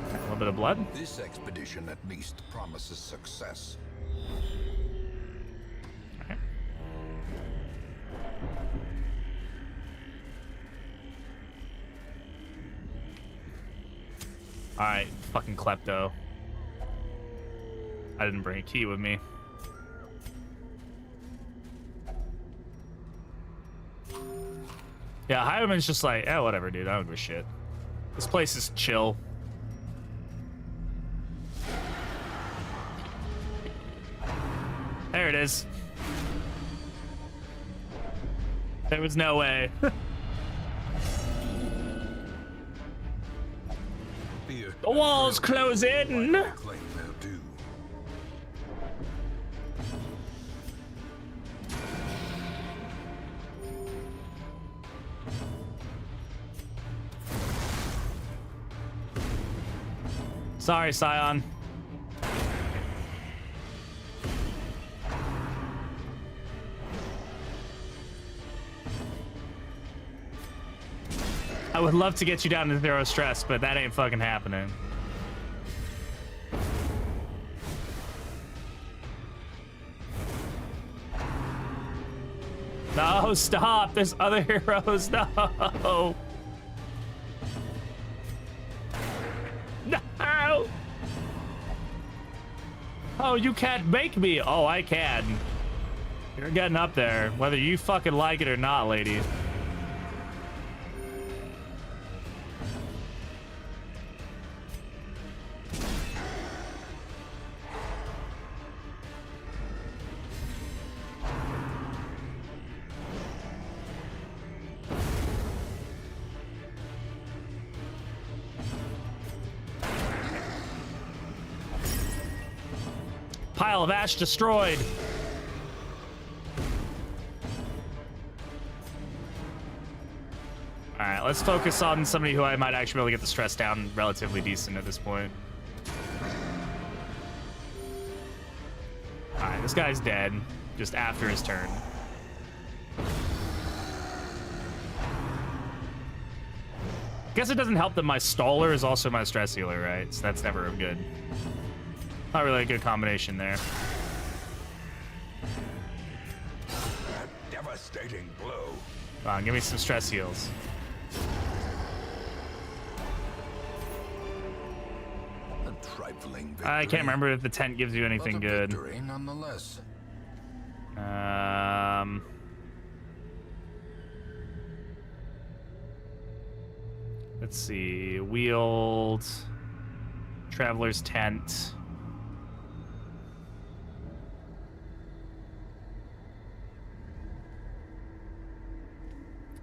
A little bit of blood. This expedition at least promises success. Alright, fucking klepto. I didn't bring a key with me. Yeah, Highwayman's just like, eh, whatever, dude. I don't give a shit. This place is chill. There it is. There was no way. The walls close in. Sorry, Scion. I would love to get you down to 0 stress, but that ain't fucking happening. No, stop. There's other heroes. No. No. Oh, you can't make me. Oh, I can. You're getting up there, whether you fucking like it or not, lady. Pile of ash destroyed. All right, let's focus on somebody who I might actually be able to get the stress down relatively decent at this point. All right, this guy's dead just after his turn. Guess it doesn't help that my staller is also my stress healer, right? So that's never good. Not really a good combination there. A devastating blow. Come on, give me some stress heals. A trifling victory. I can't remember if the tent gives you anything But a good. victory nonetheless. Let's see. Wield. Traveler's tent.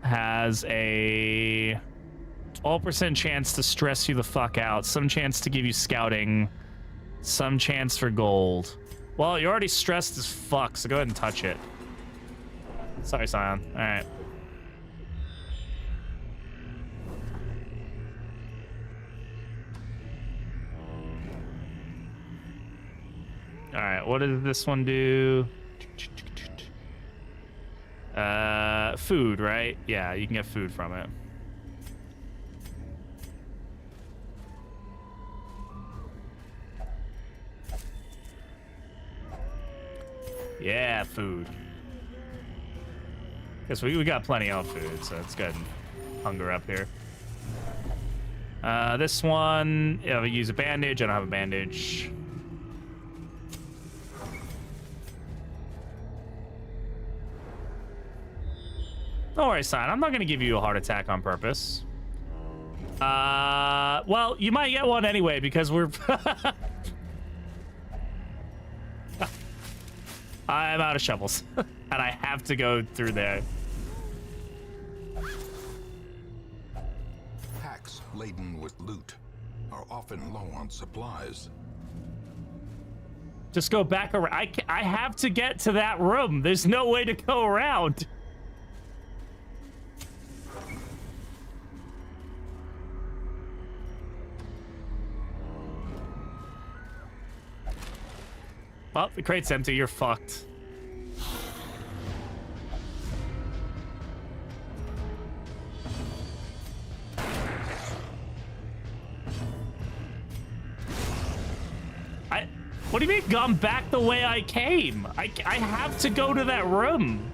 Has a 12% chance to stress you the fuck out, some chance to give you scouting, some chance for gold. Well, you're already stressed as fuck, so go ahead and touch it. Sorry, Scion. All right. All right, what does this one do? Food, right? Yeah, you can get food from it. Yeah, food. Guess we got plenty of food, so it's good. Hunger up here. This one, yeah, we use a bandage. I don't have a bandage. Don't worry, son. I'm not gonna give you a heart attack on purpose. Well, you might get one anyway because we're. I'm out of shovels, and I have to go through there. Packs laden with loot are often low on supplies. Just go back around. I have to get to that room. There's no way to go around. Oh, the crate's empty. You're fucked. What do you mean gone back the way I came? I have to go to that room.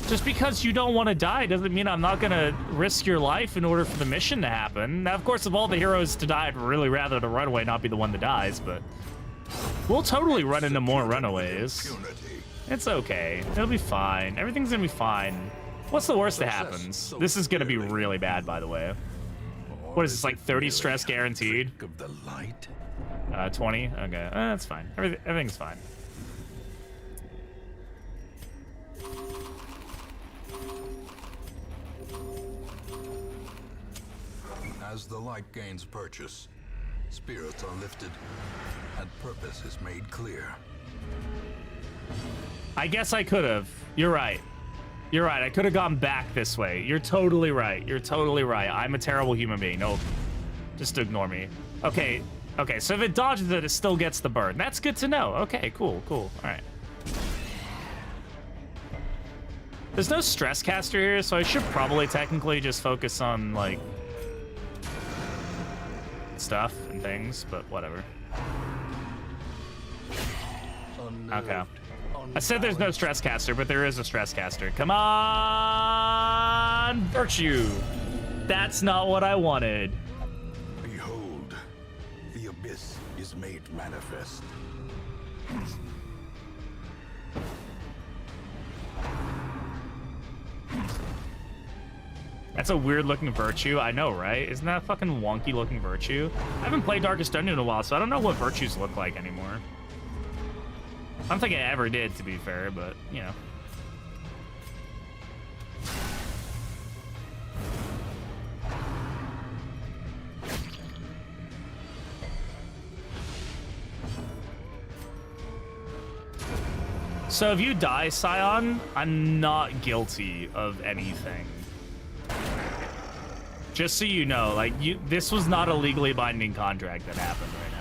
Just because you don't want to die doesn't mean I'm not gonna risk your life in order for the mission to happen. Now, of course, of all the heroes to die, I'd really rather the runaway not be the one that dies, but we'll totally run into more runaways. It's okay. It'll be fine. Everything's gonna be fine. What's the worst that happens? This is gonna be really bad, by the way. What is this, like 30 stress guaranteed? 20? Okay, that's fine. Everything's fine. As the light gains purchase, spirits are lifted, and purpose is made clear. I guess I could have. You're right. You're right. I could have gone back this way. You're totally right. You're totally right. I'm a terrible human being. No, just ignore me. Okay. Okay, so if it dodges it, it still gets the burn. That's good to know. Okay, cool, cool. All right. There's no stress caster here, so I should probably technically just focus on, like, stuff and things, but whatever. Okay. I said there's no stress caster, but there is a stress caster. Come on, Virtue. That's not what I wanted. Behold, the abyss is made manifest. That's a weird looking Virtue. I know, right? Isn't that a fucking wonky looking Virtue? I haven't played Darkest Dungeon in a while, so I don't know what Virtues look like anymore. I don't think I ever did, to be fair, but, you know. So if you die, Scion, I'm not guilty of anything. Just so you know, like, this was not a legally binding contract that happened right now.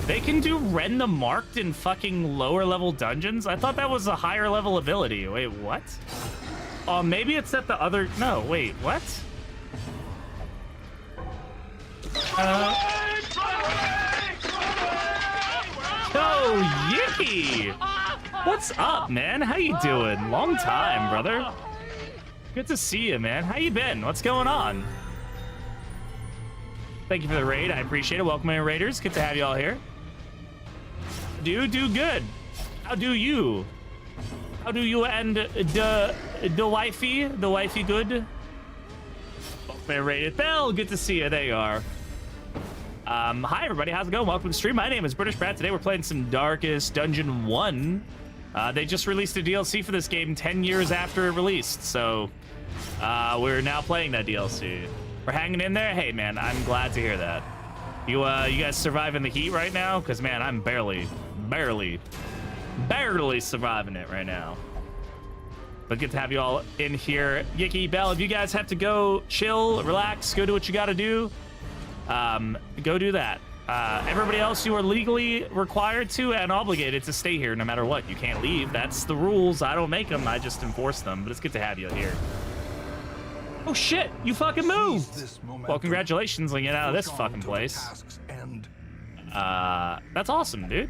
They can do Rend the Marked in fucking lower level dungeons? I thought that was a higher level ability. Wait, what? Oh, maybe it's at the other... No, wait, what? Oh, Yicky! What's up, man? How you doing? Long time, brother. Good to see you, man. How you been? What's going on? Thank you for the raid. I appreciate it. Welcome in, Raiders. Good to have you all here. Do good. How do you? How do you and the wifey? The wifey good? Welcome in, Raided Bell. Good to see you. There you are. Hi, everybody. How's it going? Welcome to the stream. My name is Britishbrat. Today we're playing some Darkest Dungeon 1. They just released a DLC for this game 10 years after it released, so we're now playing that DLC. We're hanging in there. Hey, man, I'm glad to hear that. You guys surviving the heat right now? Because, man, I'm barely surviving it right now. But good to have you all in here. Yicky, Bell, if you guys have to go chill, relax, go do what you got to do, go do that. Everybody else, you are legally required to and obligated to stay here no matter what. You can't leave. That's the rules. I don't make them. I just enforce them. But it's good to have you here. Oh shit, you fucking moved! Well, congratulations on getting out of this fucking place. That's awesome, dude.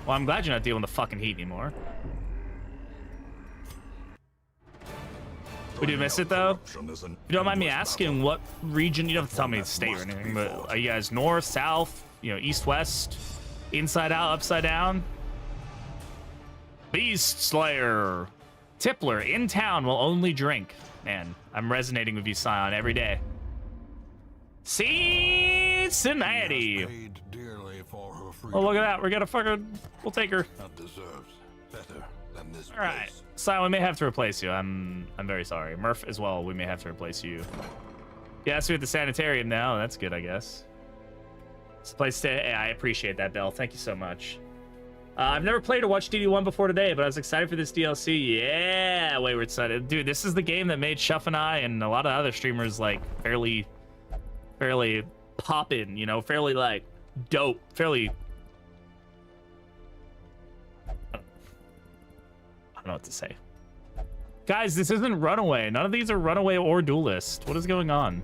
Well, I'm glad you're not dealing with the fucking heat anymore. We do miss it, though. If you don't mind me asking, what region, you don't have to tell me the state or anything, but are you guys north, south, east, west, inside out, upside down? Beast Slayer. Tippler, in town, will only drink. Man, I'm resonating with you, Scion, every day. Cincinnati. Oh, look at that. We're gonna fucking... We'll take her. All right. Scion, we may have to replace you. I'm very sorry. Murph as well, we may have to replace you. Yeah, so we're at the sanitarium now. That's good, I guess. It's a place to... Hey, I appreciate that, Bell. Thank you so much. I've never played or watched DD1 before today, but I was excited for this DLC. Yeah, Wayward Son. Dude, this is the game that made Shuff and I and a lot of other streamers, like, fairly poppin', fairly, like, dope, fairly... I don't know what to say. Guys, this isn't Runaway. None of these are Runaway or Duelist. What is going on?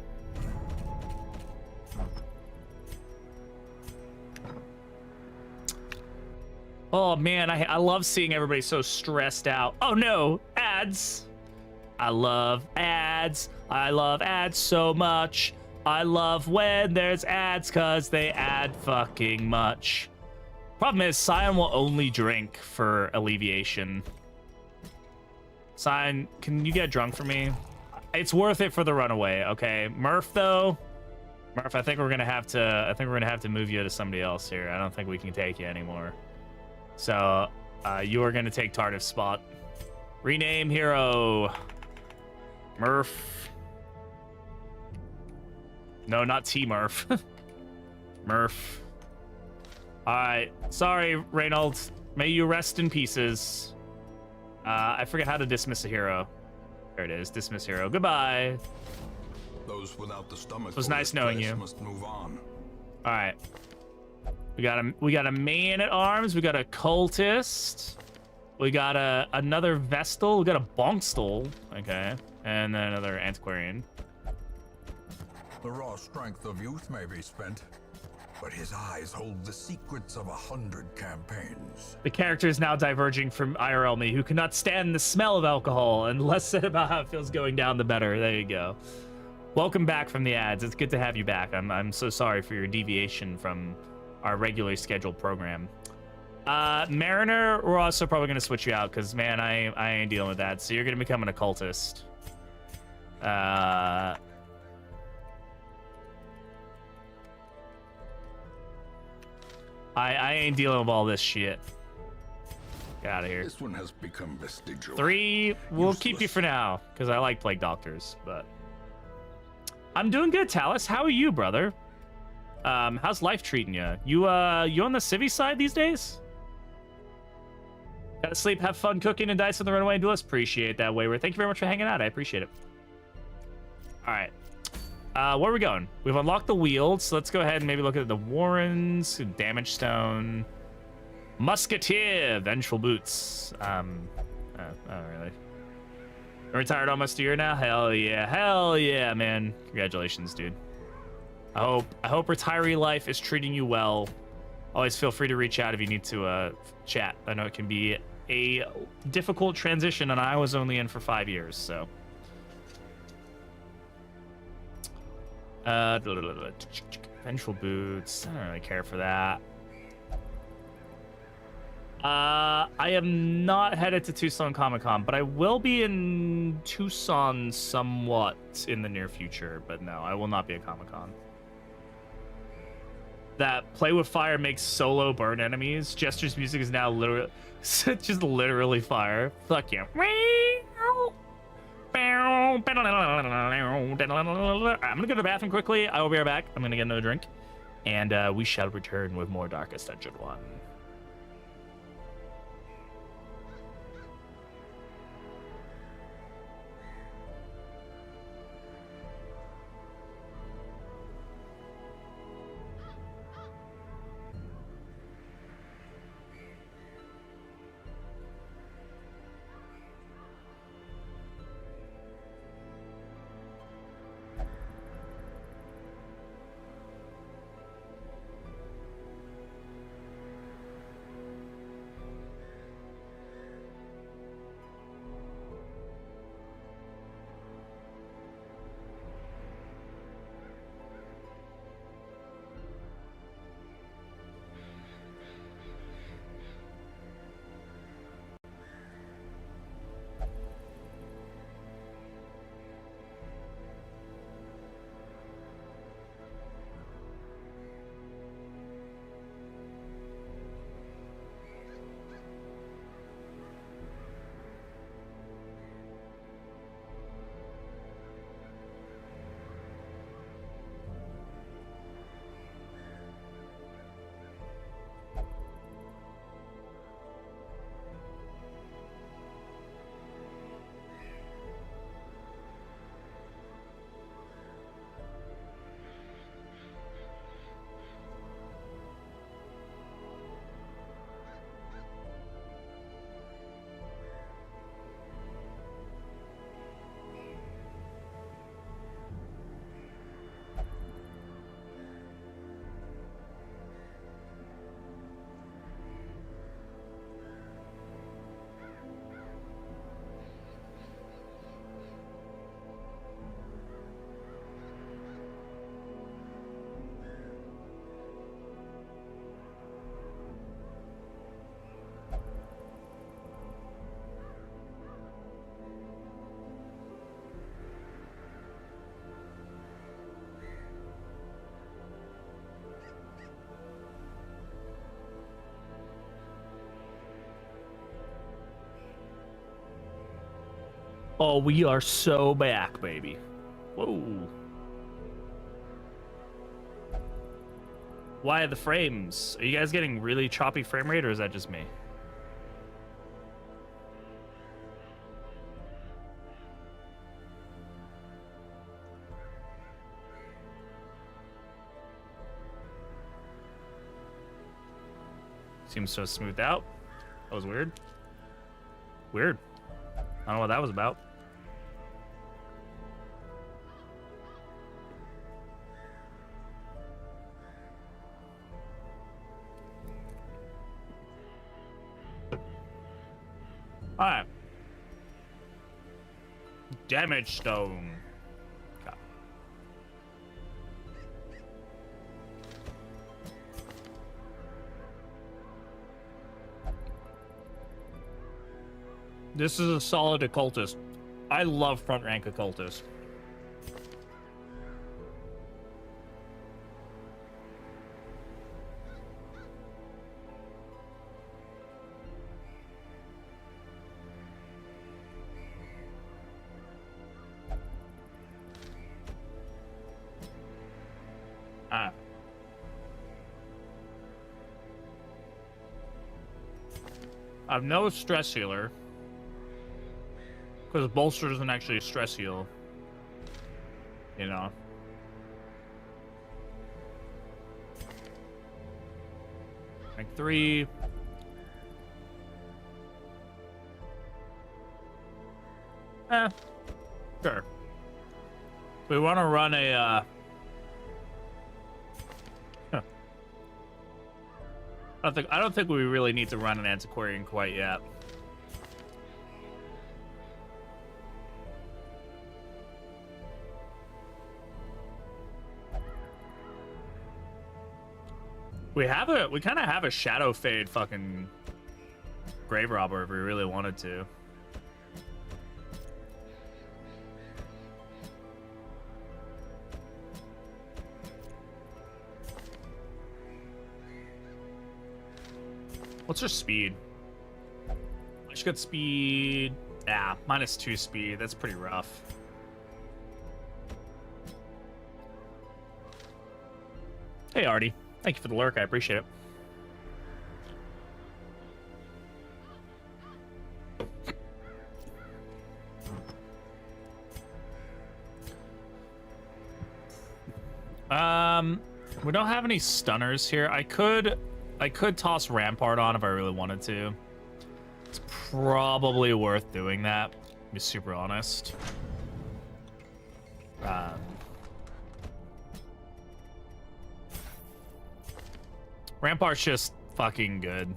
Oh, man, I love seeing everybody so stressed out. Oh, no, ads. I love ads. I love ads so much. I love when there's ads because they add fucking much. Problem is, Scion will only drink for alleviation. Scion, can you get drunk for me? It's worth it for the Runaway, okay? Murph, though. Murph, I think we're gonna have to move you to somebody else here. I don't think we can take you anymore. So, you are going to take Tardif's spot. Rename hero. Murph. No, not T-Murph. Murph. Alright. Sorry, Reynolds. May you rest in pieces. I forget how to dismiss a hero. There it is. Dismiss hero. Goodbye. Those without the stomach. It was nice knowing you. Must move on. Alright. We got a man-at-arms, we got a cultist, we got another Vestal, we got a Bonkstal, okay, and then another antiquarian. The raw strength of youth may be spent, but his eyes hold the secrets of 100 campaigns. The character is now diverging from IRL me, who cannot stand the smell of alcohol, and less said about how it feels going down, the better. There you go. Welcome back from the ads. It's good to have you back. I'm so sorry for your deviation from our regularly scheduled program. Mariner, we're also probably gonna switch you out because, man, I ain't dealing with that. So you're gonna become an occultist. I ain't dealing with all this shit. Get out of here. This one has become vestigial. 3, we'll keep you for now, because I like plague doctors, but... I'm doing good, Talus. How are you, brother? How's life treating you? You on the civvy side these days? Gotta sleep, have fun cooking, and dice on the runaway duelist. Appreciate that, Wayward. Thank you very much for hanging out. I appreciate it. All right. Where are we going? We've unlocked the Weald, so let's go ahead and maybe look at the Warrens, Damage Stone, Musketeer, Vengeful Boots. Not really. Retired almost a year now? Hell yeah, man. Congratulations, dude. I hope retiree life is treating you well. Always feel free to reach out if you need to chat. I know it can be a difficult transition, and I was only in for 5 years, so. Vengeful Boots. I don't really care for that. I am not headed to Tucson Comic-Con, but I will be in Tucson somewhat in the near future. But no, I will not be at Comic-Con. That play with fire makes solo burn enemies. Gesture's music is now literally just literally fire. Fuck yeah. I'm gonna go to the bathroom quickly. I will be right back. I'm gonna get another drink, and we shall return with more Darkest Dungeon 1. Oh, we are so back, baby. Whoa. Why the frames? Are you guys getting really choppy frame rate, or is that just me? Seems so smoothed out. That was weird. Weird. I don't know what that was about. Alright. Damage stone. Okay. This is a solid occultist. I love front rank occultist. I have no stress healer. Because bolster isn't actually a stress heal. You know. Rank 3. Sure. We want to run a, I don't think we really need to run an antiquarian quite yet. We kind of have a Shadow Fade fucking Grave Robber if we really wanted to. What's her speed? She got speed. Yeah, -2 speed. That's pretty rough. Hey, Artie. Thank you for the lurk. I appreciate it. We don't have any stunners here. I could toss Rampart on if I really wanted to. It's probably worth doing that, to be super honest. Rampart's just fucking good.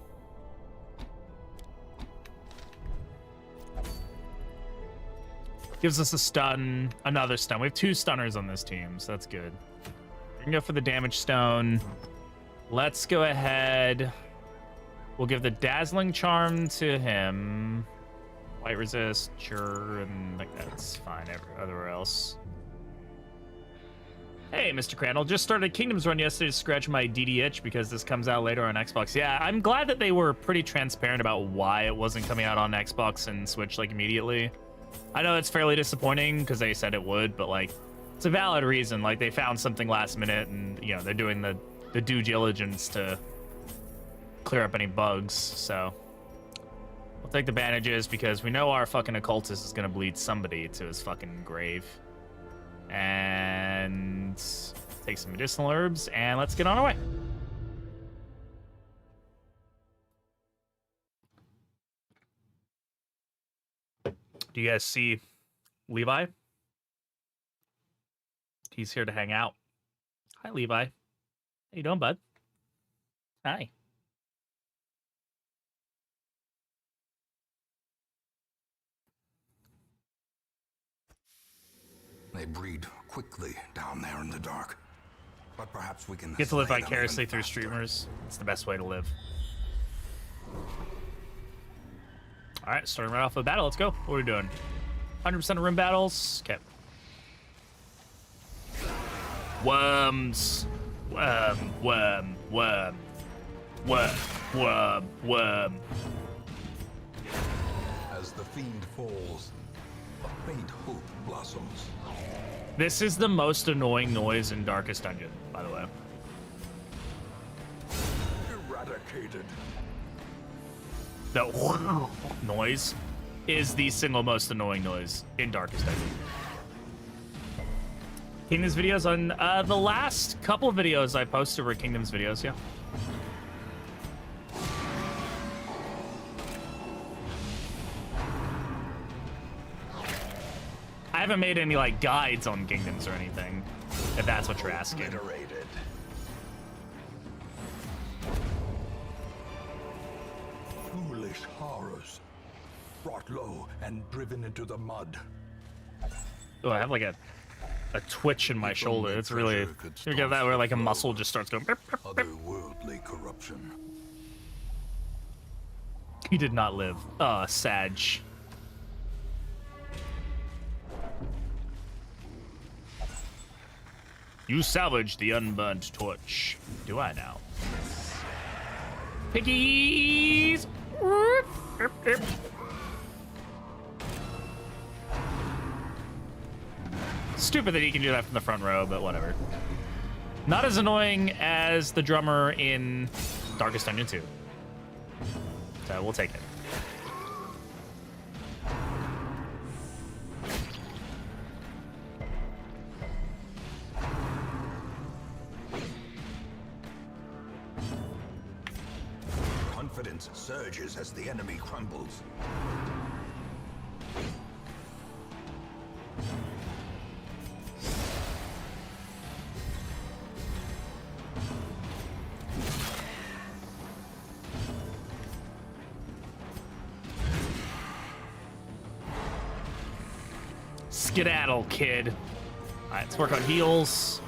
Gives us a stun, another stun. We have 2 stunners on this team, so that's good. We can go for the damage stone. Let's go ahead. We'll give the Dazzling Charm to him. White resist, sure, and like that's fine everywhere else. Hey, Mr. Crandall, just started a Kingdoms run yesterday to scratch my DD itch because this comes out later on Xbox. Yeah, I'm glad that they were pretty transparent about why it wasn't coming out on Xbox and Switch like immediately. I know it's fairly disappointing because they said it would, but like it's a valid reason. Like they found something last minute and you know they're doing the due diligence to clear up any bugs. So we'll take the bandages because we know our fucking occultist is gonna bleed somebody to his fucking grave. And take some medicinal herbs and let's get on our way. Do you guys see Levi? He's here to hang out. Hi, Levi. How you doing, bud? Hi. They breed quickly down there in the dark. But perhaps we can Get to live slay them vicariously even through faster. streamers. It's the best way to live. All right, starting right off with battle. Let's go. What are we doing? 100% of room battles. Okay. Worms. Worm. As the fiend falls, a faint hope blossoms. This is the most annoying noise in Darkest Dungeon, by the way. Eradicated. The noise is the single most annoying noise in Darkest Dungeon. Kingdoms videos on the last couple of videos I posted were Kingdoms videos, yeah. I haven't made any like guides on Kingdoms or anything, if that's what you're asking. Obliterated. Foolish horrors, brought low and driven into the mud. Oh, I have like a twitch in my shoulder. It's really, you get that where like a muscle just starts going. Otherworldly corruption. He did not live. Sag. You salvaged the unburnt torch. Do I now? Piggies! Stupid that he can do that from the front row, but whatever. Not as annoying as the drummer in Darkest Dungeon 2. So we'll take it. Confidence surges as the enemy crumbles. Skedaddle, kid. All right, let's work on heals.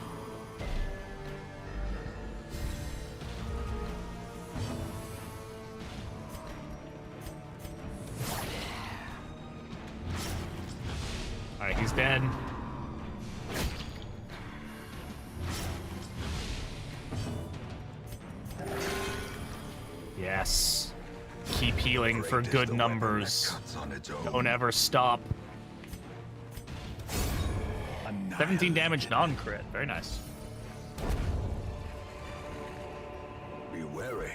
All right, he's dead. Yes. Keep healing for good numbers. Don't ever stop. 17 damage non-crit. Very nice. Be wary.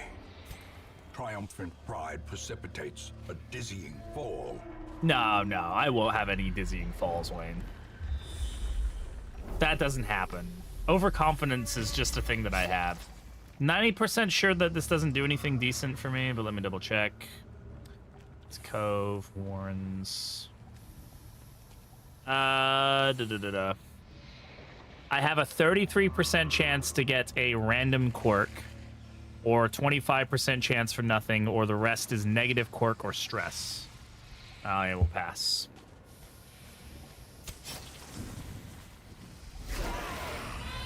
Triumphant pride precipitates a dizzying fall. No, I won't have any dizzying falls, Wayne. That doesn't happen. Overconfidence is just a thing that I have. 90% sure that this doesn't do anything decent for me, but let me double check. It's Cove, Warrens. I have a 33% chance to get a random quirk, or 25% chance for nothing, or the rest is negative quirk or stress. I will pass.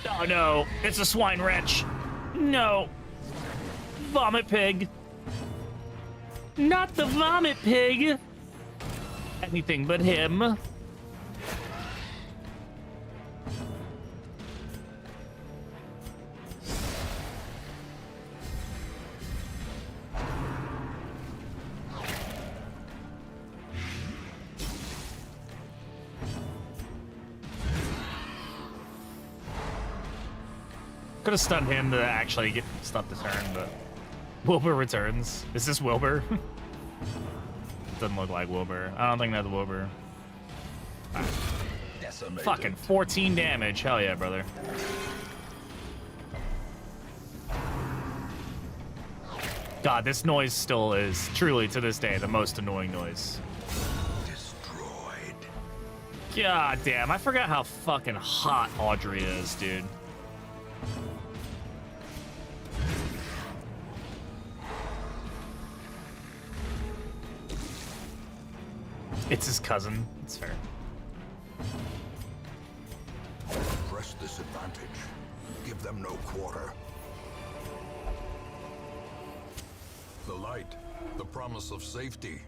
Oh no, it's a swine wretch. No. Vomit pig. Not the vomit pig. Anything but him. Could have stunned him to actually get stop the turn, but Wilbur returns. Is this Wilbur? Doesn't look like Wilbur. I don't think that's Wilbur. Right. Fucking 14 damage. Hell yeah, brother. God, this noise still is truly to this day the most annoying noise. Destroyed. God damn, I forgot how fucking hot Audrey is, dude. It's his cousin. It's fair. Press this advantage. Give them no quarter. The light, the promise of safety.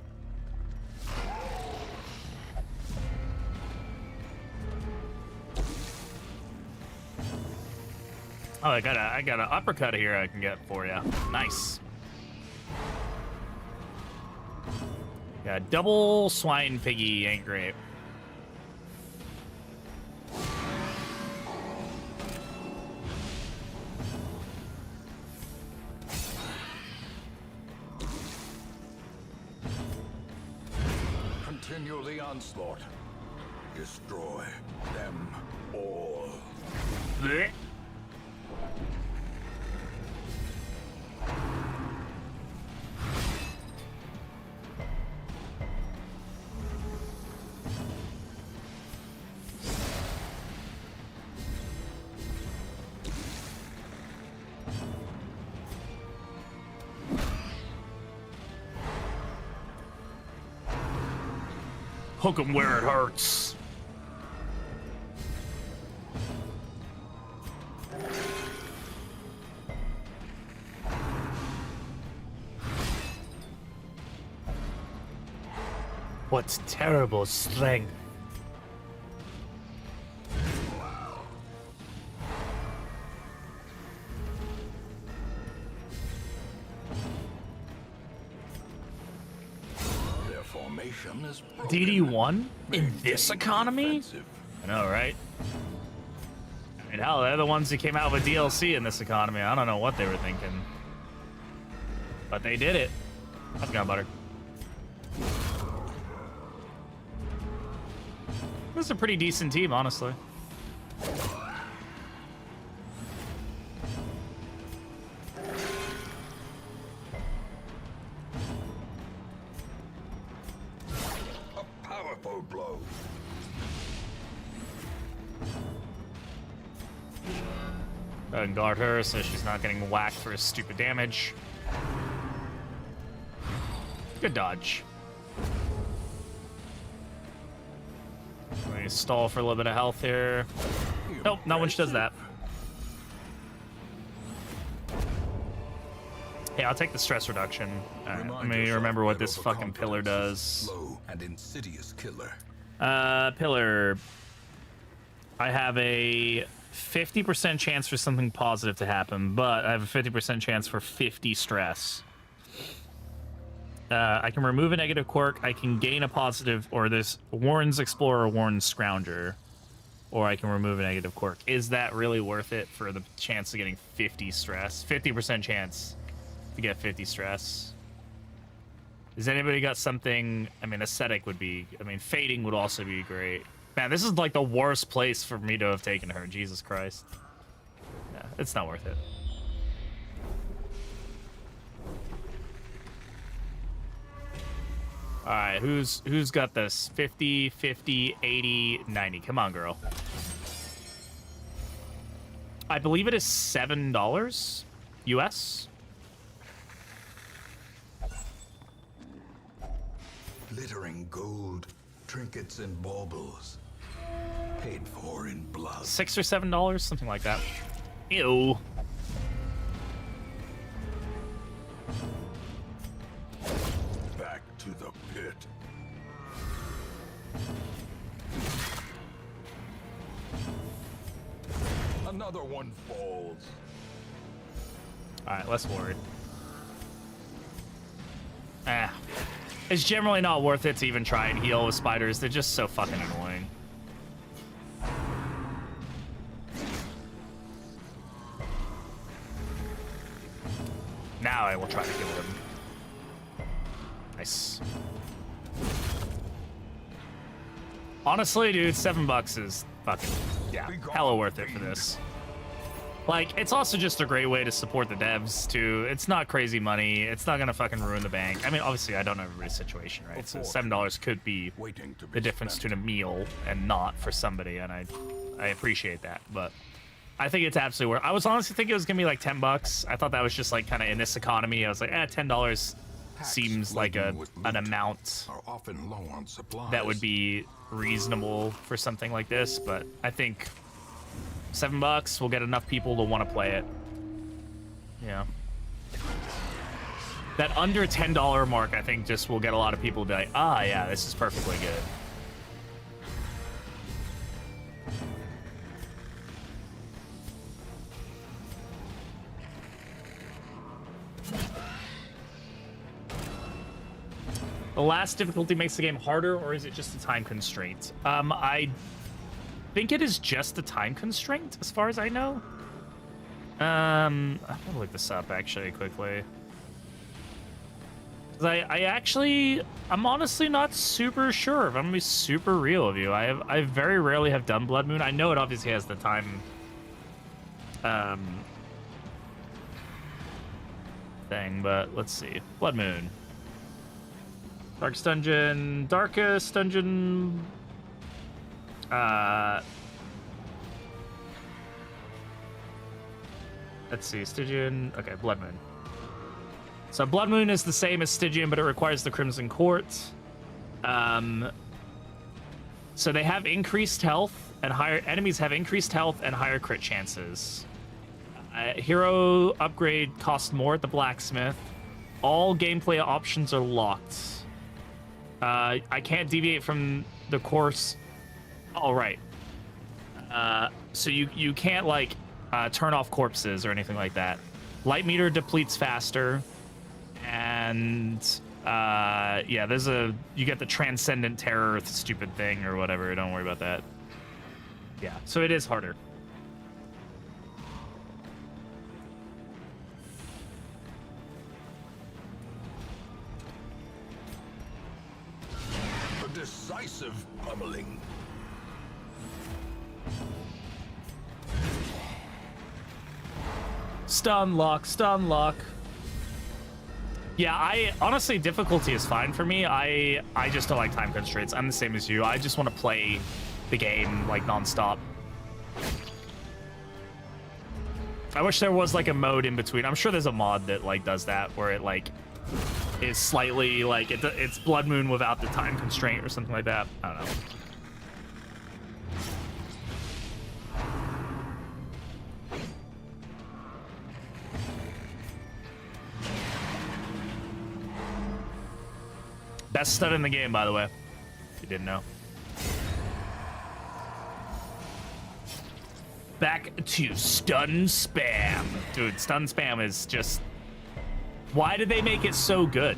Oh, I got an uppercut here I can get for you. Nice. Yeah, double swine piggy ain't great. Continue the onslaught. Destroy them all. Blech. Hook 'em where it hurts. What terrible strength. Their formation is broken. DD1 in this Maintain economy? defensive. I know, right? I mean, hell, they're the ones who came out with DLC in this economy. I don't know what they were thinking. But they did it. I've got butter. This is a pretty decent team, honestly. A powerful blow. Go ahead and guard her so she's not getting whacked for stupid damage. Good dodge. Let me stall for a little bit of health here. Nope, not when she does that. Hey, I'll take the stress reduction. All right, let me remember what this fucking pillar does. Slow and insidious killer. Pillar. I have a 50% chance for something positive to happen, but I have a 50% chance for 50 stress. I can remove a negative quirk, I can gain a positive, or this warns Explorer, warns Scrounger, or I can remove a negative quirk. Is that really worth it for the chance of getting 50 stress? 50% chance to get 50 stress. Has anybody got something? I mean, aesthetic would be, I mean, fading would also be great. Man, this is like the worst place for me to have taken her. Jesus Christ. Yeah, it's not worth it. All right, who's got this? 50, 50, 80, 90. Come on, girl. I believe it is $7 US. Glittering gold, trinkets and baubles. Paid for in blood. $6 or $7, something like that. Ew. Back to the pit. Another one falls. Alright, less worried. It's generally not worth it to even try and heal with spiders. They're just so fucking annoying. Now I will try to kill him. Nice. Honestly, dude, $7 is fucking, yeah, hella worth it for this. Like, it's also just a great way to support the devs, too. It's not crazy money. It's not gonna fucking ruin the bank. I mean, obviously, I don't know everybody's situation, right? So $7 could be the difference between a meal and not for somebody, and I appreciate that. But I think it's absolutely worth it. I was honestly thinking it was gonna be like $10. I thought that was just like kind of in this economy. I was like, $10 seems like an amount Are often low on supplies. that would be reasonable for something like this, but I think $7 will get enough people to want to play it. Yeah. That under $10 mark, I think, just will get a lot of people to be like, ah, yeah, this is perfectly good. The last difficulty makes the game harder, or is it just a time constraint? I think it is just a time constraint, as far as I know. I'm gonna look this up actually quickly. 'Cause I'm honestly not super sure. If I'm gonna be super real with you, I very rarely have done Blood Moon. I know it obviously has the time thing, but let's see. Blood Moon. Darkest Dungeon. Let's see, Stygian. Okay, Blood Moon. So Blood Moon is the same as Stygian, but it requires the Crimson Court. So they have increased health and higher enemies have increased health and higher crit chances. Hero upgrade costs more at the blacksmith. All gameplay options are locked. I can't deviate from the course. Oh, right. So you can't like turn off corpses or anything like that. Light meter depletes faster, and yeah, you get the transcendent terror stupid thing or whatever. Don't worry about that. Yeah, so it is harder. decisive pummeling. Stun lock, stun lock. Yeah, I honestly, difficulty is fine for me. I just don't like time constraints. I'm the same as you. I just want to play the game like nonstop. I wish there was like a mode in between. I'm sure there's a mod that like does that, where it like is slightly like it's Blood Moon without the time constraint or something like that. I don't know. Best stun in the game, by the way, if you didn't know. Back to stun spam. Dude, stun spam is just... Why did they make it so good?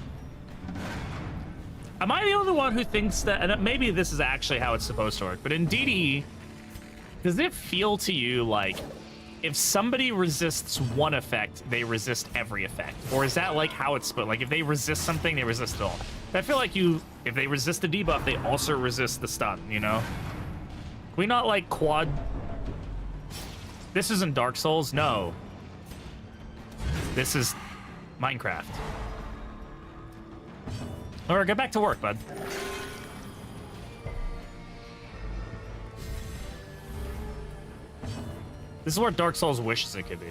Am I the only one who thinks that... And maybe this is actually how it's supposed to work, but in DD, does it feel to you like if somebody resists one effect, they resist every effect? Or is that like how it's supposed... Like if they resist something, they resist it all? I feel like if they resist the debuff, they also resist the stun, you know? Can we not like quad... This isn't Dark Souls, no. This is Minecraft. Alright, get back to work, bud. This is where Dark Souls wishes it could be.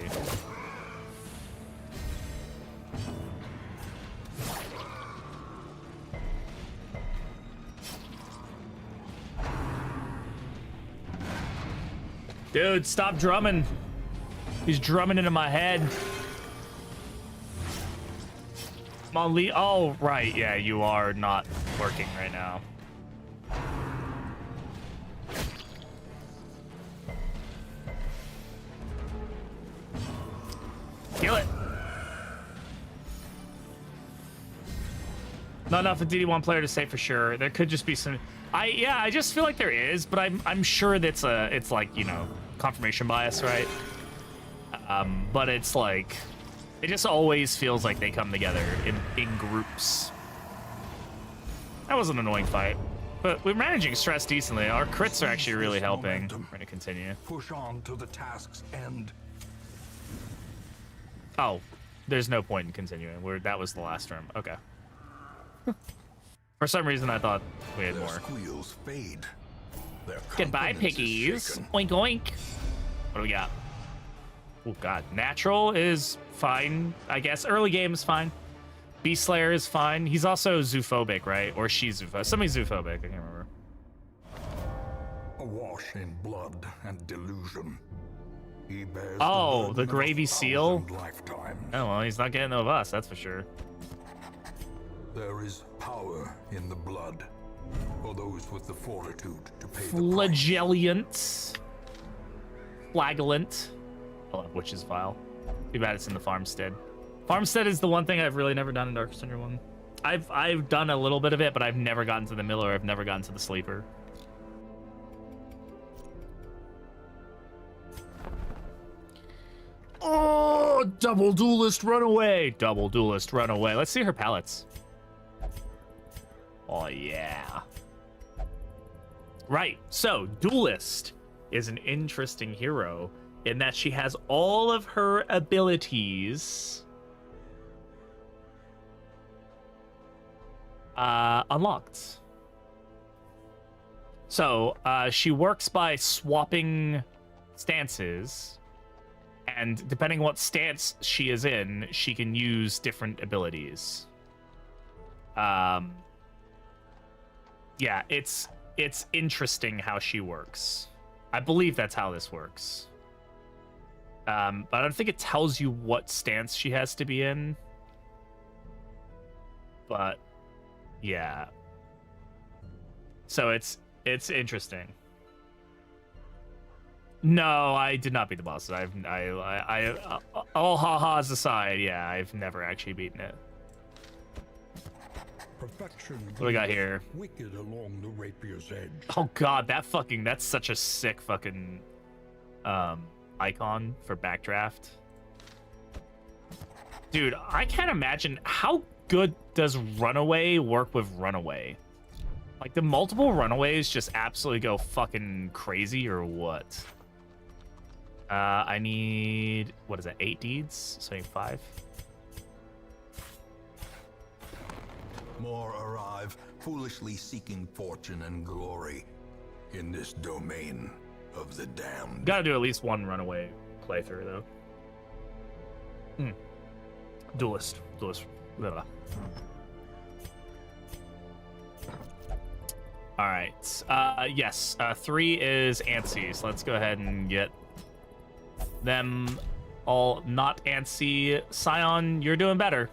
Dude, stop drumming. He's drumming into my head. Come on, Lee. Oh, right. Yeah, you are not working right now. Kill it. Not enough of DD1 player to say for sure. There could just be some... I just feel like there is, but I'm sure that's it's like, you know, confirmation bias, right? But it's like, it just always feels like they come together in groups. That was an annoying fight, but we're managing stress decently. Our crits are actually really helping. We're gonna continue. Push on to the task's end. Oh, there's no point in continuing. That was the last term. Okay. For some reason, I thought we had more. Squeals fade. Goodbye, piggies. Oink, oink. What do we got? Oh, God. Natural is fine, I guess. Early game is fine. Beast Slayer is fine. He's also zoophobic, right? Or she's zoophobic. Somebody's zoophobic. I can't remember. Awash in blood and delusion. He bears the gravy seal? lifetimes. Oh, well, he's not getting of us, that's for sure. There is power in the blood for those with the fortitude to pay the price. Flagellant. Flagellant. Oh, Witch's File. Too bad it's in the Farmstead. Farmstead is the one thing I've really never done in Dark Souls 1. I've done a little bit of it, but I've never gotten to the Miller. I've never gotten to the Sleeper. Oh, double duelist runaway. Double duelist runaway. Let's see her palettes. Oh, yeah. Right. So, duelist is an interesting hero in that she has all of her abilities unlocked. So, she works by swapping stances, and depending what stance she is in, she can use different abilities. Yeah, it's interesting how she works. I believe that's how this works. But I don't think it tells you what stance she has to be in. But yeah. So it's interesting. No, I did not beat the bosses. All ha-has aside, yeah, I've never actually beaten it. Perfection. What do we got here? Wicked along the rapier's edge. Oh god, that's such a sick fucking icon for Backdraft. Dude, I can't imagine how good does Runaway work with Runaway? Like, the multiple runaways just absolutely go fucking crazy or what? I need, what is that, 8 deeds? So I need 5. More arrive, foolishly seeking fortune and glory in this domain of the damned. Gotta do at least one runaway playthrough, though. Duelist. Blah, blah. All right. Yes. 3 is antsy. So let's go ahead and get them all not antsy. Scion, you're doing better.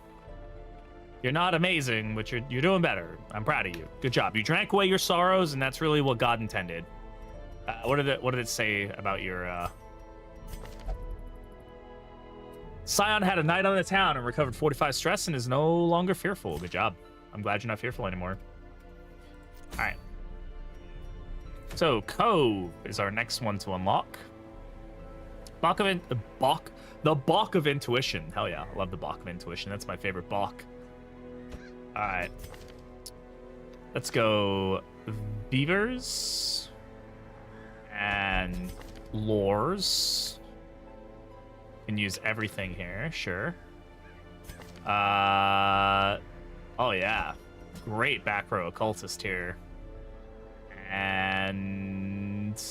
You're not amazing, but you're doing better. I'm proud of you. Good job. You drank away your sorrows, and that's really what God intended. What did it say about your? Scion had a night on the town and recovered 45 stress and is no longer fearful. Good job. I'm glad you're not fearful anymore. All right. So Cove is our next one to unlock. The Balk of Intuition. Hell yeah, I love the Balk of Intuition. That's my favorite Balk. All right. Let's go beavers and lores. Can use everything here, sure. Oh yeah, great back row occultist here. And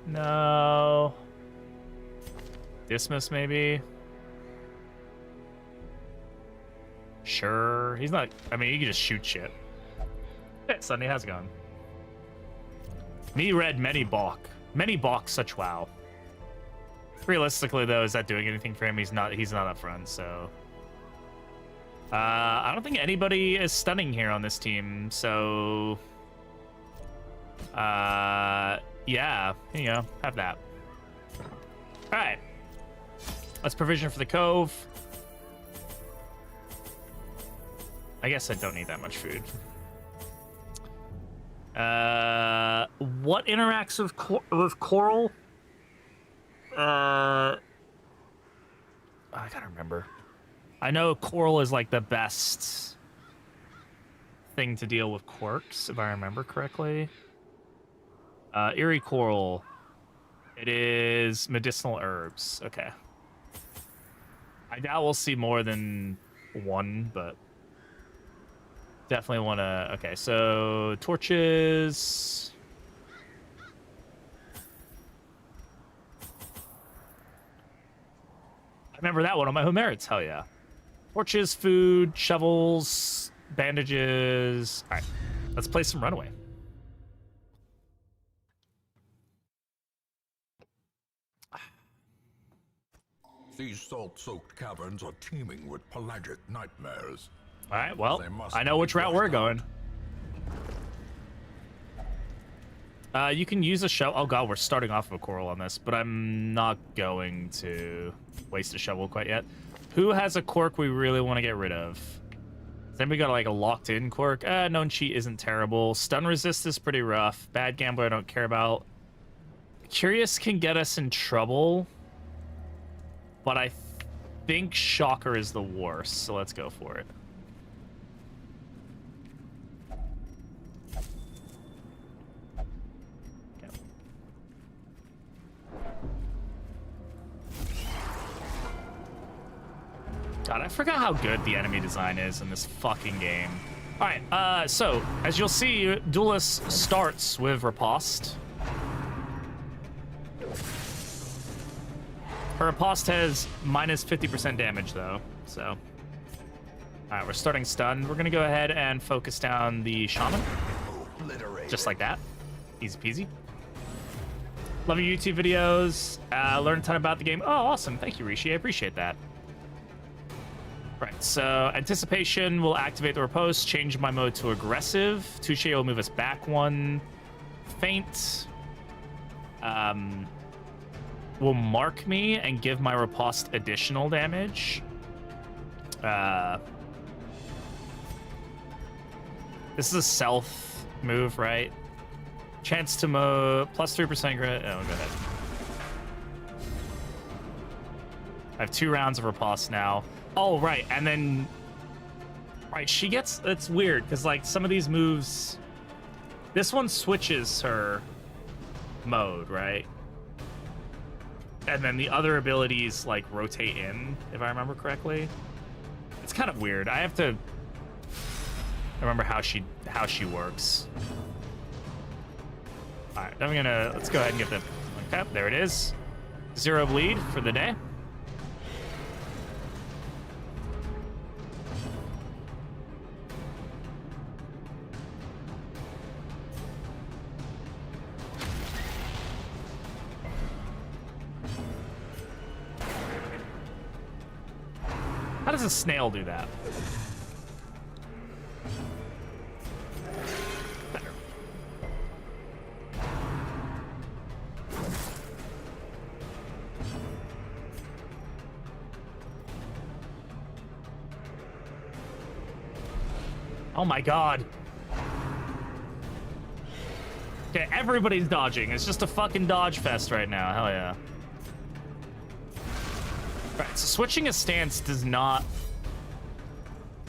no. Dismiss maybe. Sure, he's not. I mean, you can just shoot shit. Yeah, Sunday, how's it going? Me read many balk such wow. Realistically though, is that doing anything for him? He's not up front, so I don't think anybody is stunning here on this team, so yeah, here you go, have that. All right, let's provision for the Cove. I guess I don't need that much food. What interacts with coral? I gotta remember. I know coral is like the best thing to deal with quirks, if I remember correctly. Eerie coral. It is medicinal herbs. Okay. I doubt we'll see more than one, but definitely want to. Okay, so torches. I remember that one on my home merits. Hell yeah. Torches, food, shovels, bandages. All right, let's play some Runaway. These salt-soaked caverns are teeming with pelagic nightmares. All right, well, I know which route we're going. You can use a shovel. Oh god, we're starting off with a coral on this, but I'm not going to waste a shovel quite yet. Who has a quirk we really want to get rid of? Has anybody got like a locked-in quirk? Known cheat isn't terrible. Stun resist is pretty rough. Bad gambler I don't care about. Curious can get us in trouble, but I think Shocker is the worst, so let's go for it. God, I forgot how good the enemy design is in this fucking game. All right, so as you'll see, Duelist starts with Riposte. Her Riposte has minus 50% damage though, so. All right, we're starting stun. We're gonna go ahead and focus down the Shaman. Just like that, easy peasy. Love your YouTube videos, learn a ton about the game. Oh, awesome, thank you, Rishi, I appreciate that. Right, so Anticipation will activate the Riposte, change my mode to Aggressive. Touche will move us back 1. Feint will mark me and give my Riposte additional damage. This is a self move, right? Chance to move, plus 3% grit. Oh, go ahead. I have 2 rounds of Riposte now. Oh, right, and then Right, she gets... It's weird, because, like, some of these moves... This one switches her mode, right? And then the other abilities, like, rotate in, if I remember correctly. It's kind of weird. I have to remember how she works. All right, I'm gonna... Let's go ahead and get the... Okay, there it is. 0 bleed for the day. How does a snail do that? Better. Oh my god. Okay, everybody's dodging. It's just a fucking dodge fest right now. Hell yeah. Right, so switching a stance does not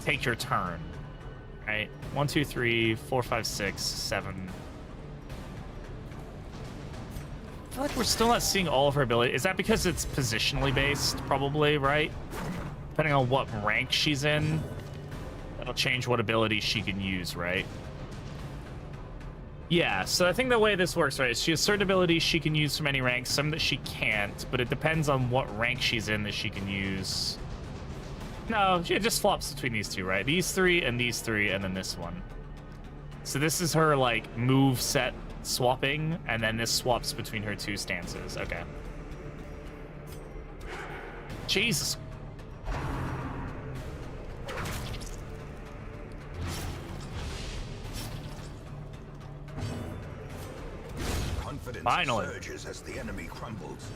take your turn, right? 1, 2, 3, 4, 5, 6, 7. I feel like we're still not seeing all of her ability. Is that because it's positionally based, probably, right? Depending on what rank she's in, that'll change what ability she can use, right? Yeah, so I think the way this works, right, is she has certain abilities she can use from any rank, some that she can't, but it depends on what rank she's in that she can use. No, it just flops between these two, right? These three, and then this one. So this is her, like, move set swapping, and then this swaps between her two stances. Okay. Jesus. Finally. Surges as the enemy crumbles.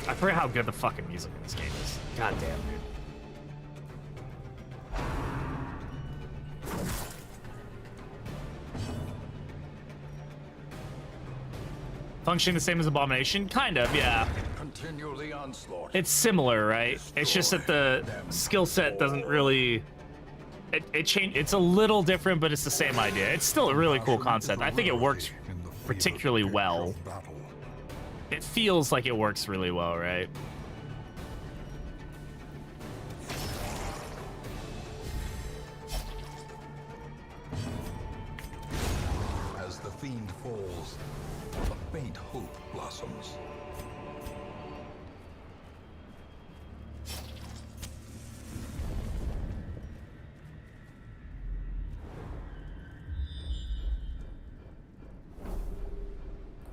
I forget how good the fucking music in this game is. God damn, dude. Functioning the same as Abomination? Kind of, yeah. Continue the onslaught. It's similar, right? It's just that the skill set doesn't really... It's a little different, but it's the same idea. It's still a really cool concept. I think it works particularly well. It feels like it works really well, right? As the fiend falls, a faint hope blossoms.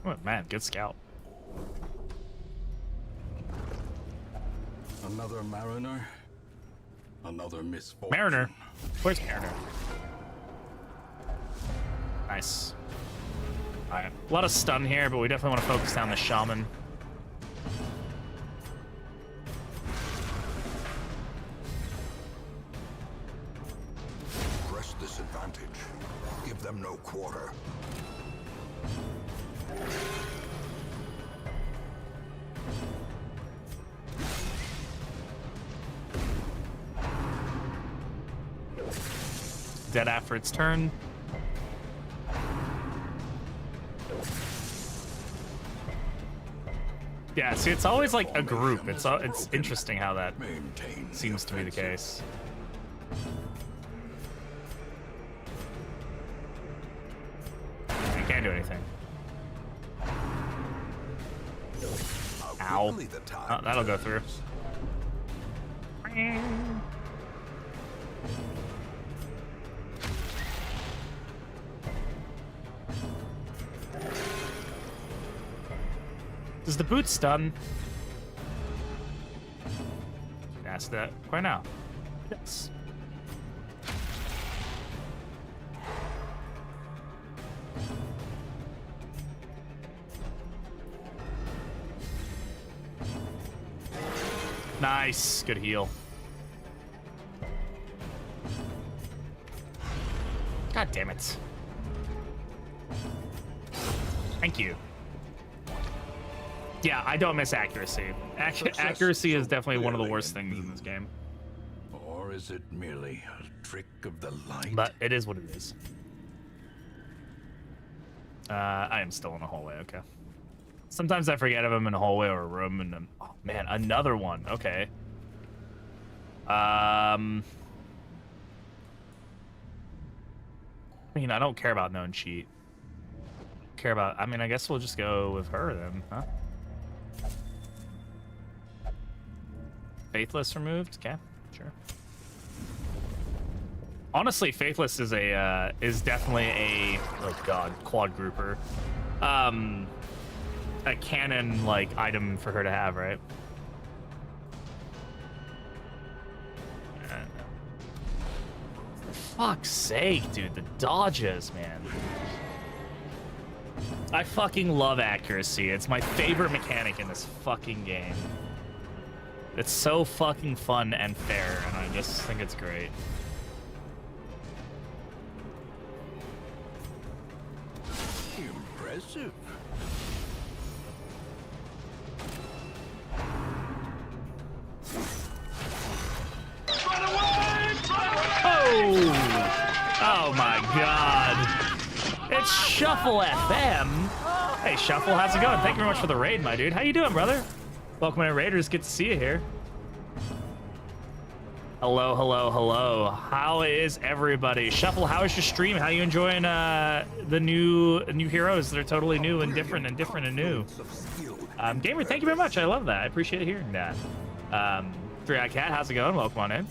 Oh, man, good scout. Another mariner, another misfortune. Mariner? Where's Mariner? Nice. Alright, a lot of stun here, but we definitely want to focus down the shaman. Press this advantage. Give them no quarter. Dead after its turn. Yeah, see, it's always like a group. It's interesting how that seems to be the case. You can't do anything. Ow. Oh, that'll go through. Does the boot stun? Ask that right now. Yes. Nice. Good heal. God damn it. Yeah, I don't miss accuracy. Accuracy is definitely one of the worst things in this game. Or is it merely a trick of the light? But it is what it is. I am still in the hallway, okay. Sometimes I forget if I'm in a hallway or a room, and then, oh man, another one, okay. I mean, I don't care about known cheat. I mean, I guess we'll just go with her then, huh? Faithless removed, okay, sure. Honestly, Faithless is definitely a, oh god, quad grouper. A canon, like, item for her to have, right? For fuck's sake, dude, the dodges, man. I fucking love accuracy. It's my favorite mechanic in this fucking game. It's so fucking fun and fair, and I just think it's great. Impressive. Oh my god. It's Shuffle FM. Hey Shuffle, how's it going? Thank you very much for the raid, my dude. How you doing, brother? Welcome to Raiders, good to see you here. Hello, hello, hello. How is everybody? Shuffle, how is your stream? How you enjoying the new heroes that are totally new and different and new? Gamer, thank you very much. I love that. I appreciate hearing that. Three-Eyed Cat, how's it going? Welcome on in.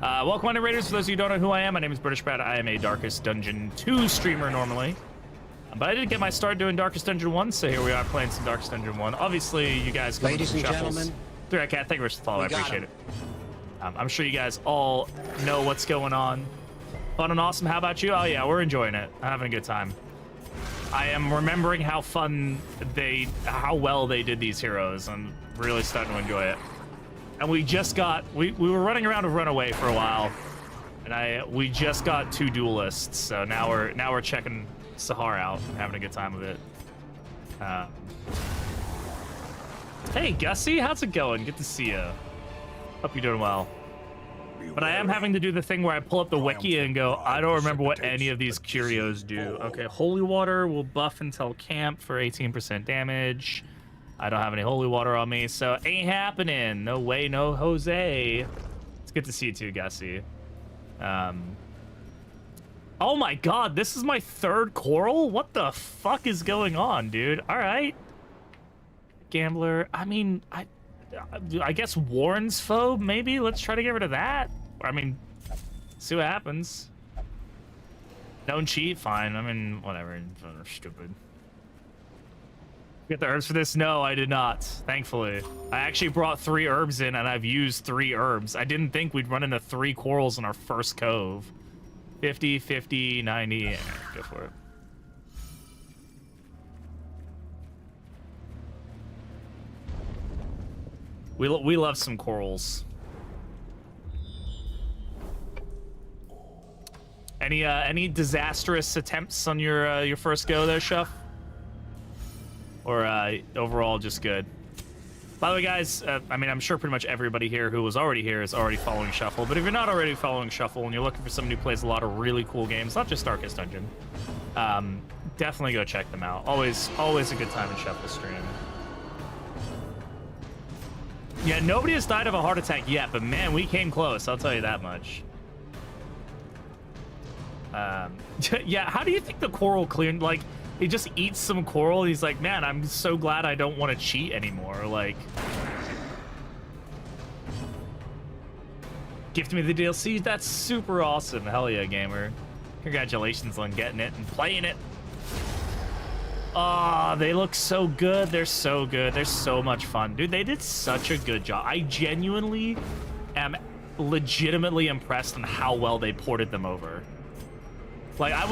Welcome on in, Raiders. For those of you who don't know who I am, my name is Britishbrat. I am a Darkest Dungeon 2 streamer normally. But I did get my start doing Darkest Dungeon 1, so here we are playing some Darkest Dungeon 1. Obviously, you guys come Ladies from and Shuffles. gentlemen, Three-Eyed Cat, thank you for the follow. I appreciate it. I'm sure you guys all know what's going on. Fun and awesome. How about you? Oh yeah, we're enjoying it. I'm having a good time. I am remembering how well they did these heroes. I'm really starting to enjoy it. And we just got, we were running around with Runaway for a while, and we just got 2 duelists. So now we're checking Sahar out and having a good time with it. Hey Gussie, how's it going? Good to see you. Hope you're doing well. But I am having to do the thing where I pull up the wiki and go, I don't remember what any of these curios do. Okay, Holy Water will buff until camp for 18% damage. I don't have any Holy Water on me, so ain't happening. No way, no Jose. It's good to see you too, Gussie. Oh my god, this is my 3rd coral? What the fuck is going on, dude? All right. Gambler, I mean, I guess Warren's Phobe, maybe? Let's try to get rid of that. I mean, see what happens. Don't cheat, fine. I mean, whatever. Stupid. Get the herbs for this? No, I did not, thankfully. I actually brought 3 herbs in, and I've used 3 herbs. I didn't think we'd run into 3 corals in our first cove. 50, 50, 90, yeah, go for it. We love some corals. Any disastrous attempts on your first go there, Shuff? Or overall just good? By the way, guys, I mean, I'm sure pretty much everybody here who was already here is already following Shuffle, but if you're not already following Shuffle and you're looking for somebody who plays a lot of really cool games, not just Darkest Dungeon, definitely go check them out. Always a good time in Shuffle stream. Yeah, nobody has died of a heart attack yet, but man, we came close, I'll tell you that much. Yeah, how do you think the coral cleared? Like, he just eats some coral and he's like, man, I'm so glad I don't want to cheat anymore. Like, gift me the DLC. That's super awesome. Hell yeah, gamer. Congratulations on getting it and playing it. Oh, they look so good. They're so good. They're so much fun. Dude, they did such a good job. I genuinely am legitimately impressed on how well they ported them over. Like, I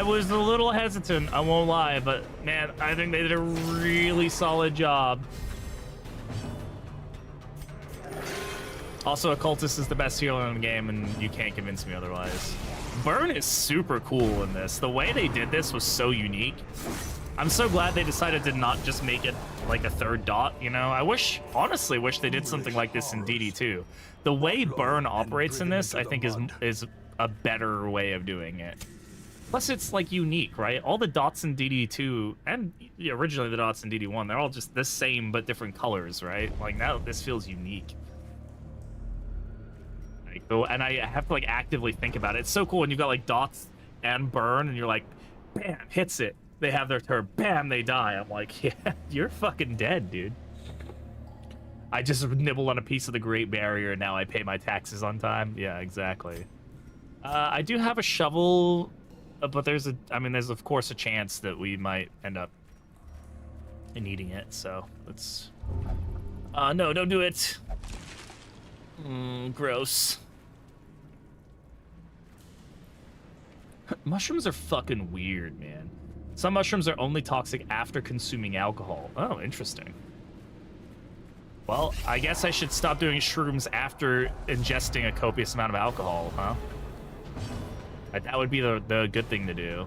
was a little hesitant, I won't lie, but man, I think they did a really solid job. Also, Occultist is the best healer in the game, and you can't convince me otherwise. Burn is super cool in this. The way they did this was so unique. I'm so glad they decided to not just make it like a third dot, you know? I honestly wish they did something like this in DD2. The way Burn operates in this, I think, is a better way of doing it. Plus, it's, like, unique, right? All the dots in DD2, and originally the dots in DD1, they're all just the same but different colors, right? Like, now this feels unique. And I have to, like, actively think about it. It's so cool when you've got, like, dots and Burn, and you're like, bam, hits it. They have their turn, bam, they die. I'm like, yeah, you're fucking dead, dude. I just nibbled on a piece of the Great Barrier, and now I pay my taxes on time. Yeah, exactly. I do have a shovel, but there's of course a chance that we might end up needing it, so let's... no, don't do it. Gross. Mushrooms are fucking weird, man. Some mushrooms are only toxic after consuming alcohol. Oh, interesting. Well, I guess I should stop doing shrooms after ingesting a copious amount of alcohol, huh? That would be the good thing to do.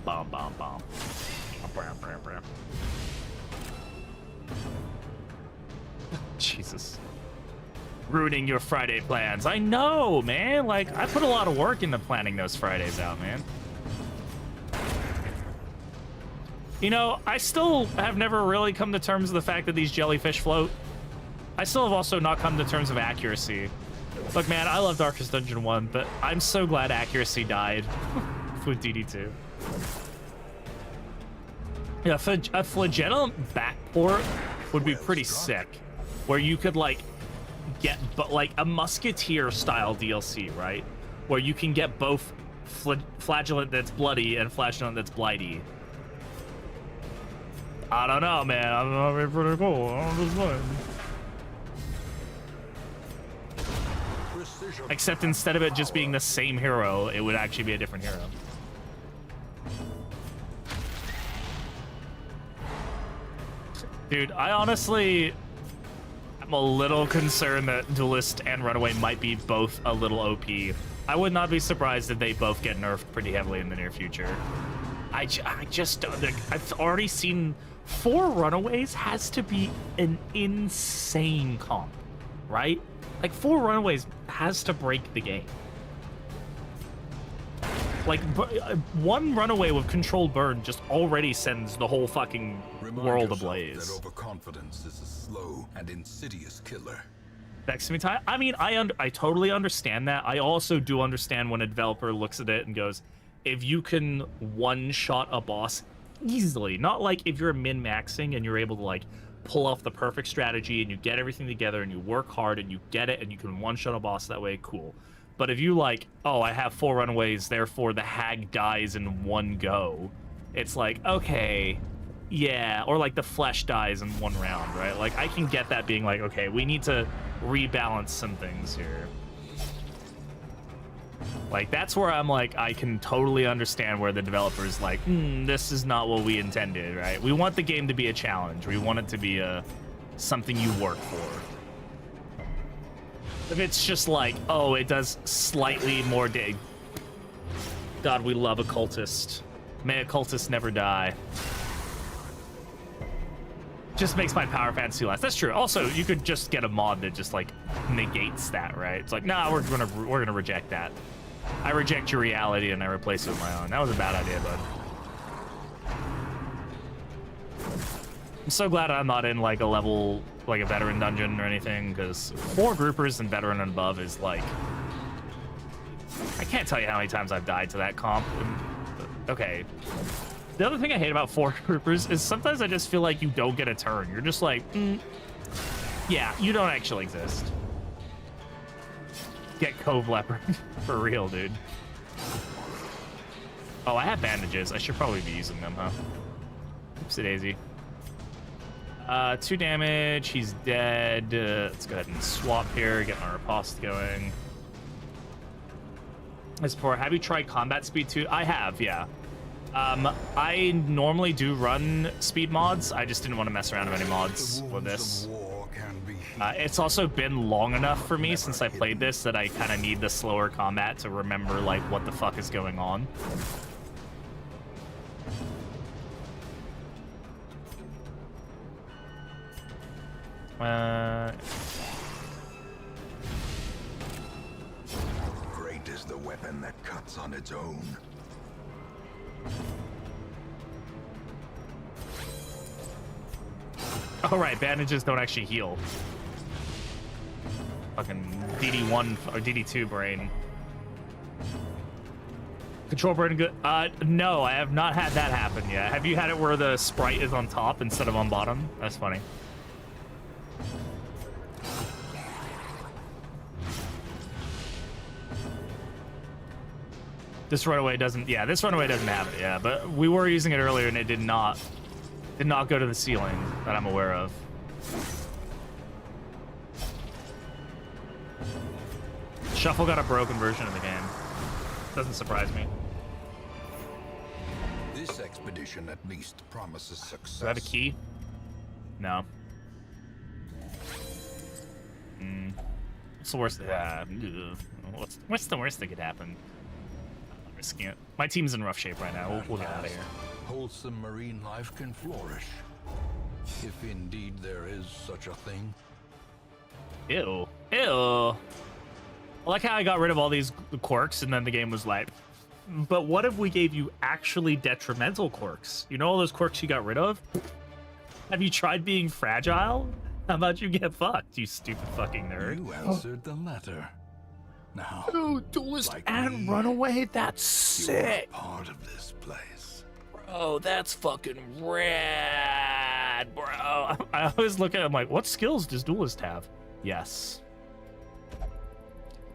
Bomb, bomb, bomb. Jesus. Ruining your Friday plans. I know, man. Like, I put a lot of work into planning those Fridays out, man. You know, I still have never really come to terms with the fact that these jellyfish float. I still have also not come to terms of accuracy. Look, man, I love Darkest Dungeon 1, but I'm so glad accuracy died with DD2. Yeah, a flagellum backport would be pretty sick, where you could, like, get like a musketeer style DLC, right? Where you can get both flagellant that's bloody and flagellant that's blighty. I don't know, man. I don't know if it's pretty cool. I don't know. Except instead of it just being the same hero, it would actually be a different hero. Dude, I honestly... I'm a little concerned that Duelist and Runaway might be both a little OP. I would not be surprised if they both get nerfed pretty heavily in the near future. I just don't think... I've already seen 4 Runaways has to be an insane comp, right? Like, 4 Runaways has to break the game. Like, 1 Runaway with controlled burn just already sends the whole fucking world ablaze. That overconfidence is a slow and insidious killer. Next to me, Ty. I mean, I totally understand that. I also do understand when a developer looks at it and goes, if you can one-shot a boss easily, not like if you're min-maxing and you're able to, like, pull off the perfect strategy and you get everything together and you work hard and you get it and you can one-shot a boss that way, cool. But if you, like, oh, I have 4 Runaways, therefore the hag dies in one go, it's like, okay, yeah. Or, like, the flesh dies in 1 round, right? Like, I can get that being like, okay, we need to rebalance some things here. Like, that's where I'm like, I can totally understand where the developer's like, this is not what we intended, right? We want the game to be a challenge. We want it to be something you work for. If it's just like, oh, it does slightly more dig. God, we love a cultist. May a cultist never die. Just makes my power fantasy less. That's true. Also, you could just get a mod that just, like, negates that, right? It's like, nah, we're gonna reject that. I reject your reality and I replace it with my own. That was a bad idea, bud. I'm so glad I'm not in, like, a level, like, a veteran dungeon or anything, because 4 groupers and veteran and above is, like... I can't tell you how many times I've died to that comp. Okay. The other thing I hate about 4 groupers is sometimes I just feel like you don't get a turn. You're just like, yeah, you don't actually exist. Get Cove Leopard. For real, dude. Oh, I have bandages. I should probably be using them, huh? Oopsie daisy. 2 damage. He's dead. Let's go ahead and swap here. Get our riposte going. As for, have you tried combat speed too? I have, yeah. I normally do run speed mods. I just didn't want to mess around with any mods with this. War can be It's also been long enough for me since I played this that I kind of need the slower combat to remember, like, what the fuck is going on. Great is the weapon that cuts on its own. Oh, right, bandages don't actually heal. Fucking DD1 or DD2 brain. Control brain good? No, I have not had that happen yet. Have you had it where the sprite is on top instead of on bottom? That's funny. This runaway doesn't, yeah, this runaway doesn't have it, yeah, but we were using it earlier and it did not go to the ceiling that I'm aware of. Shuffle got a broken version of the game. Doesn't surprise me. This expedition at least promises success. Do I have a key? No. What's the worst? What's the worst that could happen? I'm risking it. My team's in rough shape right now. We'll get out of here. Wholesome marine life can flourish, if indeed there is such a thing. Ew. Ew. I like how I got rid of all these quirks and then the game was like, but what if we gave you actually detrimental quirks? You know all those quirks you got rid of? Have you tried being fragile? How about you get fucked, you stupid fucking nerd? You answered the letter. Now, dude, duelist like and me, runaway? That's sick. Part of this place. Bro, that's fucking rad, bro. I always look at it, I'm like, what skills does duelist have? Yes.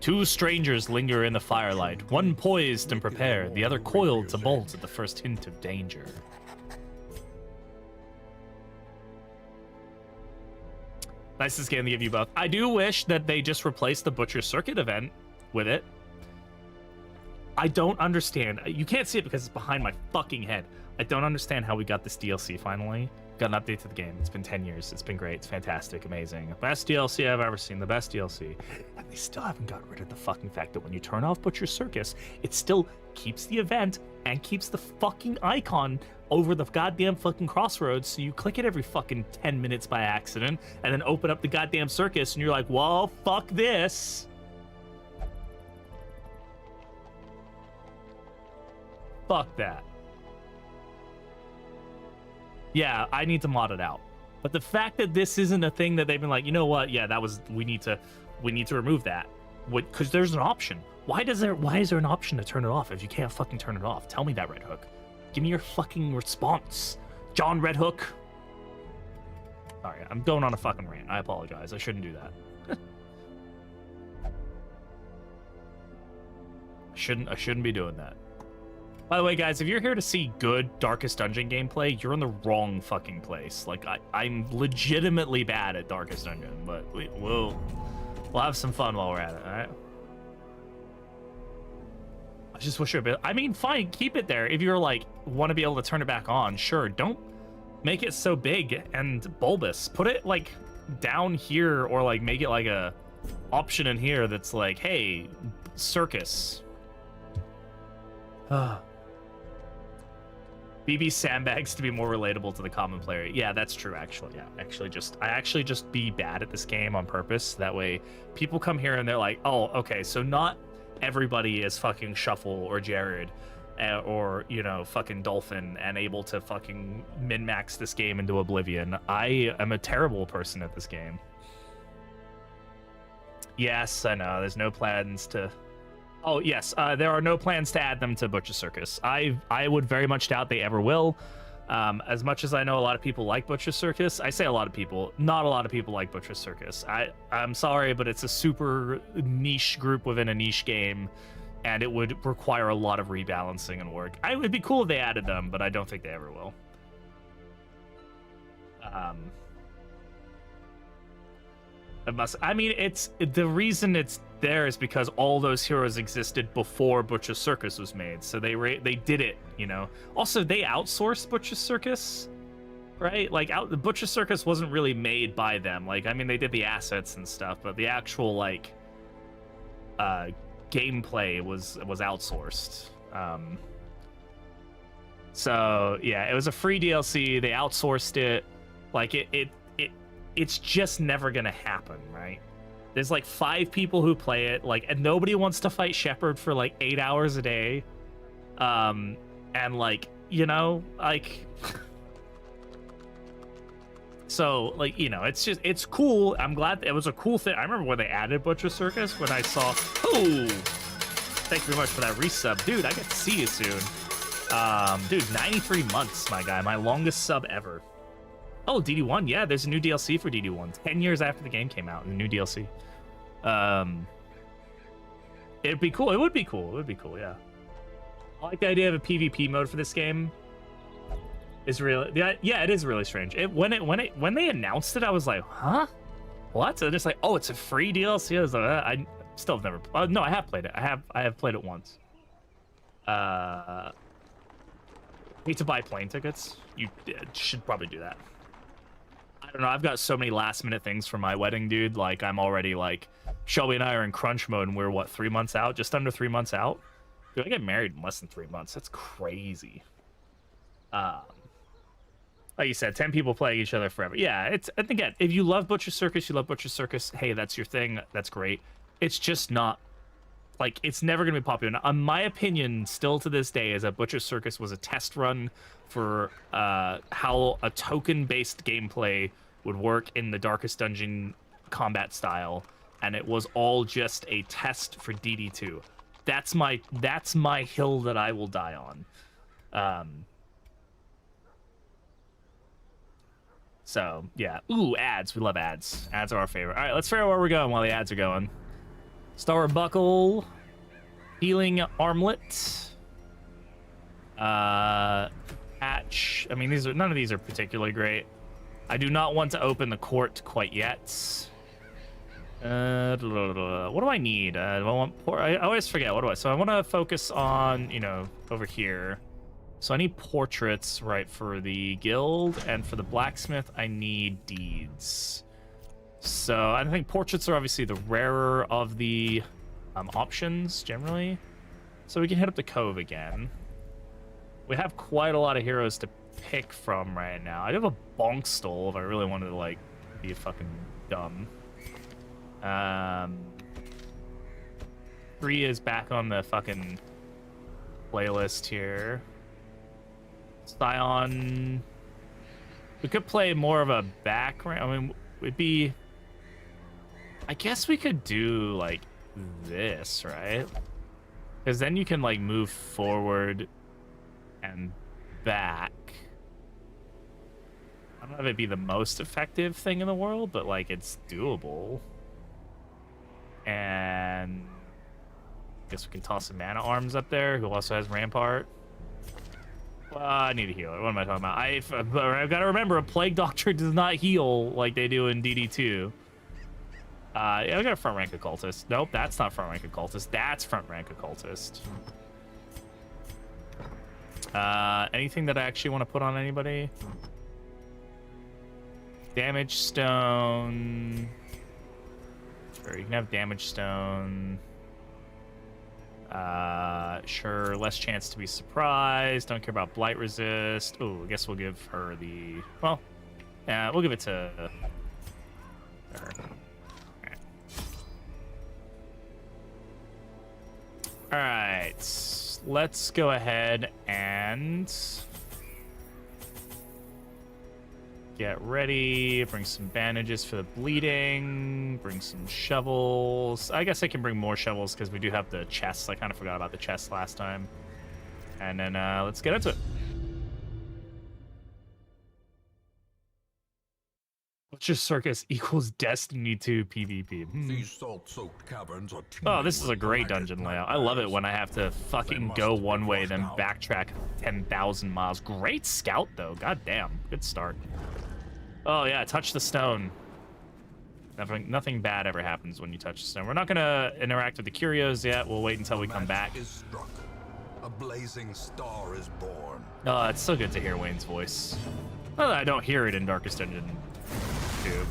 Two strangers linger in the firelight, one poised and prepared, the other coiled to bolt at the first hint of danger. Nice this game to give you both. I do wish that they just replaced the Butcher Circuit event with it. I don't understand. You can't see it because it's behind my fucking head. I don't understand how we got this DLC finally. Got an update to the game. It's been 10 years. It's been great. It's fantastic. Amazing. Best DLC I've ever seen. The best DLC. And they still haven't got rid of the fucking fact that when you turn off Butcher Circus, it still keeps the event and keeps the fucking icon over the goddamn fucking crossroads. So you click it every fucking 10 minutes by accident and then open up the goddamn circus and you're like, well, fuck this. Fuck that. Yeah, I need to mod it out. But the fact that this isn't a thing that they've been like, you know what? Yeah, that was, we need to remove that. Because there's an option. Why is there an option to turn it off if you can't fucking turn it off? Tell me that, Red Hook. Give me your fucking response, John Red Hook. Sorry, I'm going on a fucking rant. I apologize. I shouldn't do that. I shouldn't be doing that. By the way, guys, if you're here to see good Darkest Dungeon gameplay, you're in the wrong fucking place. Like, I'm legitimately bad at Darkest Dungeon, but we'll have some fun while we're at it, all right? I just wish it. I mean, fine, keep it there. If you're like want to be able to turn it back on, sure. Don't make it so big and bulbous. Put it like down here, or like make it like a option in here that's like, hey, circus. BB sandbags to be more relatable to the common player. Yeah, that's true, actually. Yeah, I actually just be bad at this game on purpose. That way people come here and they're like, oh, okay, so not everybody is fucking Shuffle or Jared or, you know, fucking Dolphin and able to fucking min-max this game into oblivion. I am a terrible person at this game. Yes, I know, there's no plans to... Oh, yes, there are no plans to add them to Butcher Circus. I would very much doubt they ever will. As much as I know a lot of people like Butcher Circus, I say a lot of people, not a lot of people like Butcher Circus. I'm sorry, but it's a super niche group within a niche game, and it would require a lot of rebalancing and work. It would be cool if they added them, but I don't think they ever will. It's the reason it's there is because all those heroes existed before Butcher Circus was made, so they did it, you know. Also, they outsourced Butcher Circus right? Like, the Butcher Circus wasn't really made by them. Like, I mean, they did the assets and stuff, but the actual, like, gameplay was outsourced. So yeah, it was a free DLC. They outsourced it. Like, it's just never gonna happen, right? There's like 5 people who play it, like, and nobody wants to fight Shepard for like 8 hours a day. And like, you know, like, so like, you know, it's cool. I'm glad it was a cool thing. I remember when they added Butcher Circus, when I saw, oh, thank you very much for that resub, dude. I get to see you soon. Dude, 93 months, my guy, my longest sub ever. Oh, DD1, yeah, there's a new DLC for DD1. 10 years after the game came out, a new DLC. It'd be cool. It would be cool. It would be cool, yeah. I like the idea of a PvP mode for this game. Is really, yeah, it is really strange. When they announced it, I was like, huh? What? So just like, oh, it's a free DLC. I was like, I still have never. No, I have played it. I have played it once. Need to buy plane tickets. You should probably do that. I don't know. I've got so many last minute things for my wedding, dude. Like, I'm already like, Shelby and I are in crunch mode, and we're what, 3 months out? Just under 3 months out. Dude, I get married in less than 3 months. That's crazy. Like you said, 10 people playing each other forever. Yeah, it's, and again, if you love Butcher Circus, you love Butcher Circus. Hey, that's your thing. That's great. It's just not, like, it's never gonna be popular. Now, my opinion, still to this day, is that Butcher Circus was a test run for how a token-based gameplay would work in the Darkest Dungeon combat style, and it was all just a test for DD2. That's my hill that I will die on. So yeah. Ooh, ads. We love ads. Ads are our favorite. All right, let's figure out where we're going while the ads are going. Star Buckle, Healing Armlet, Patch. I mean, none of these are particularly great. I do not want to open the court quite yet. What do I need? Do I want I always forget. What do I? So I want to focus on, you know, over here. So I need portraits, right, for the guild, and for the blacksmith, I need deeds. So I think portraits are obviously the rarer of the options, generally. So we can hit up the Cove again. We have quite a lot of heroes to pick from right now. I do have a bonk stole if I really wanted to, like, be fucking dumb. 3 is back on the fucking playlist here. Scion. We could play more of a background. I mean, it'd be. I guess we could do like this, right? Because then you can like move forward and back. I don't know if it'd be the most effective thing in the world, but like it's doable. And I guess we can toss some Mana Arms up there, who also has Rampart. I need a healer. What am I talking about? I've got to remember, a Plague Doctor does not heal like they do in DD2. Yeah, we got a front rank occultist. Nope, that's not front rank occultist. That's front rank occultist. Anything that I actually want to put on anybody? Damage stone. Sure, you can have damage stone. Sure, less chance to be surprised. Don't care about blight resist. Oh, I guess we'll give her the, well, yeah, we'll give it to her. All right, let's go ahead and get ready. Bring some bandages for the bleeding. Bring some shovels. I guess I can bring more shovels because we do have the chests. I kind of forgot about the chests last time. And then let's get into it. Butcher Circus equals Destiny 2 PvP. These salt-soaked caverns are Oh, this is a great dungeon layout. I love it when I have to fucking go one way, then backtrack 10,000 miles. Great scout, though. God damn. Good start. Oh, yeah, touch the stone. Nothing bad ever happens when you touch the stone. We're not going to interact with the curios yet. We'll wait until we come back. Is struck. A blazing star is born. Oh, it's so good to hear Wayne's voice. Well, I don't hear it in Darkest Dungeon 2,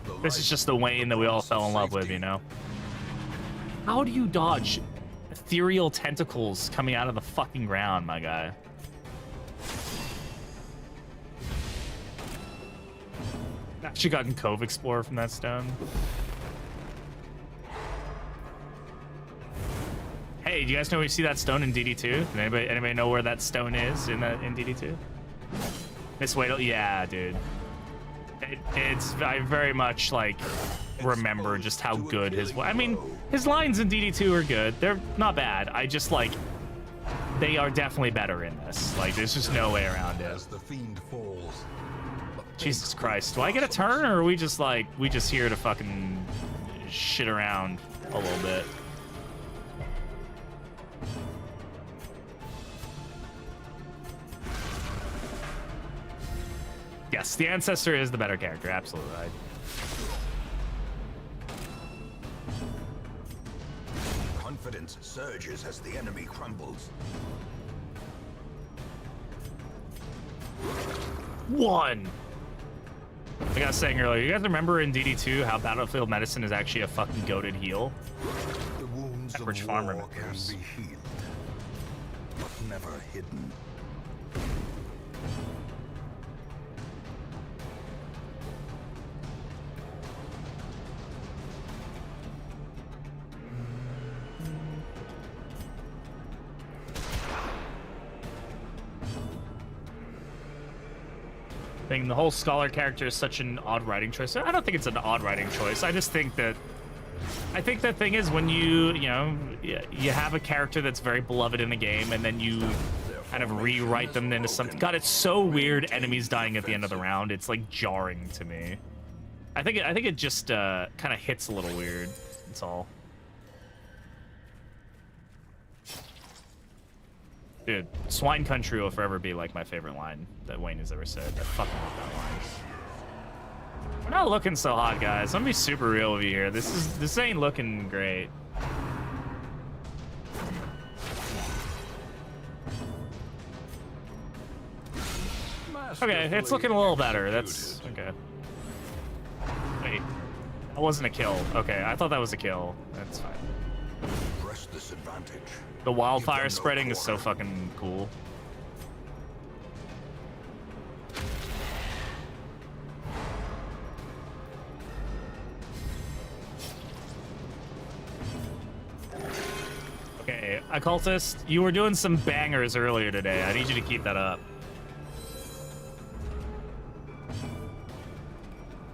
but this is just the Wayne that we all fell in love with, you know? How do you dodge ethereal tentacles coming out of the fucking ground, my guy? Actually gotten Cove Explorer from that stone. Hey, do you guys know where you see that stone in DD2? Did anybody know where that stone is in DD2? Miss Wadle? Yeah, dude. I very much like remember just how good his lines in DD2 are good. They're not bad. I just like they are definitely better in this. Like there's just no way around it. As the fiend falls, Jesus Christ. Do I get a turn, or are we just here to fucking shit around a little bit? Yes, the Ancestor is the better character, absolutely. Confidence surges as the enemy crumbles. One! Like I was saying earlier, you guys remember in DD2 how Battlefield Medicine is actually a fucking goated heal? The wounds Average of farmer war can members. be healed, but never hidden. The whole scholar character is such an odd writing choice. I don't think it's an odd writing choice. I just think that the thing is when you have a character that's very beloved in a game and then you kind of rewrite them into something. God, it's so weird. Enemies dying at the end of the round. It's like jarring to me. I think it just kind of hits a little weird. That's all. Dude, Swine Country will forever be like my favorite line that Wayne has ever said. I fucking love that line. We're not looking so hot, guys. Let me be super real with you here. This ain't looking great. Okay, it's looking a little better. That's okay. Wait, that wasn't a kill. Okay, I thought that was a kill. That's fine. Press this advantage. The wildfire spreading is so fucking cool. Okay, Occultist, you were doing some bangers earlier today. I need you to keep that up.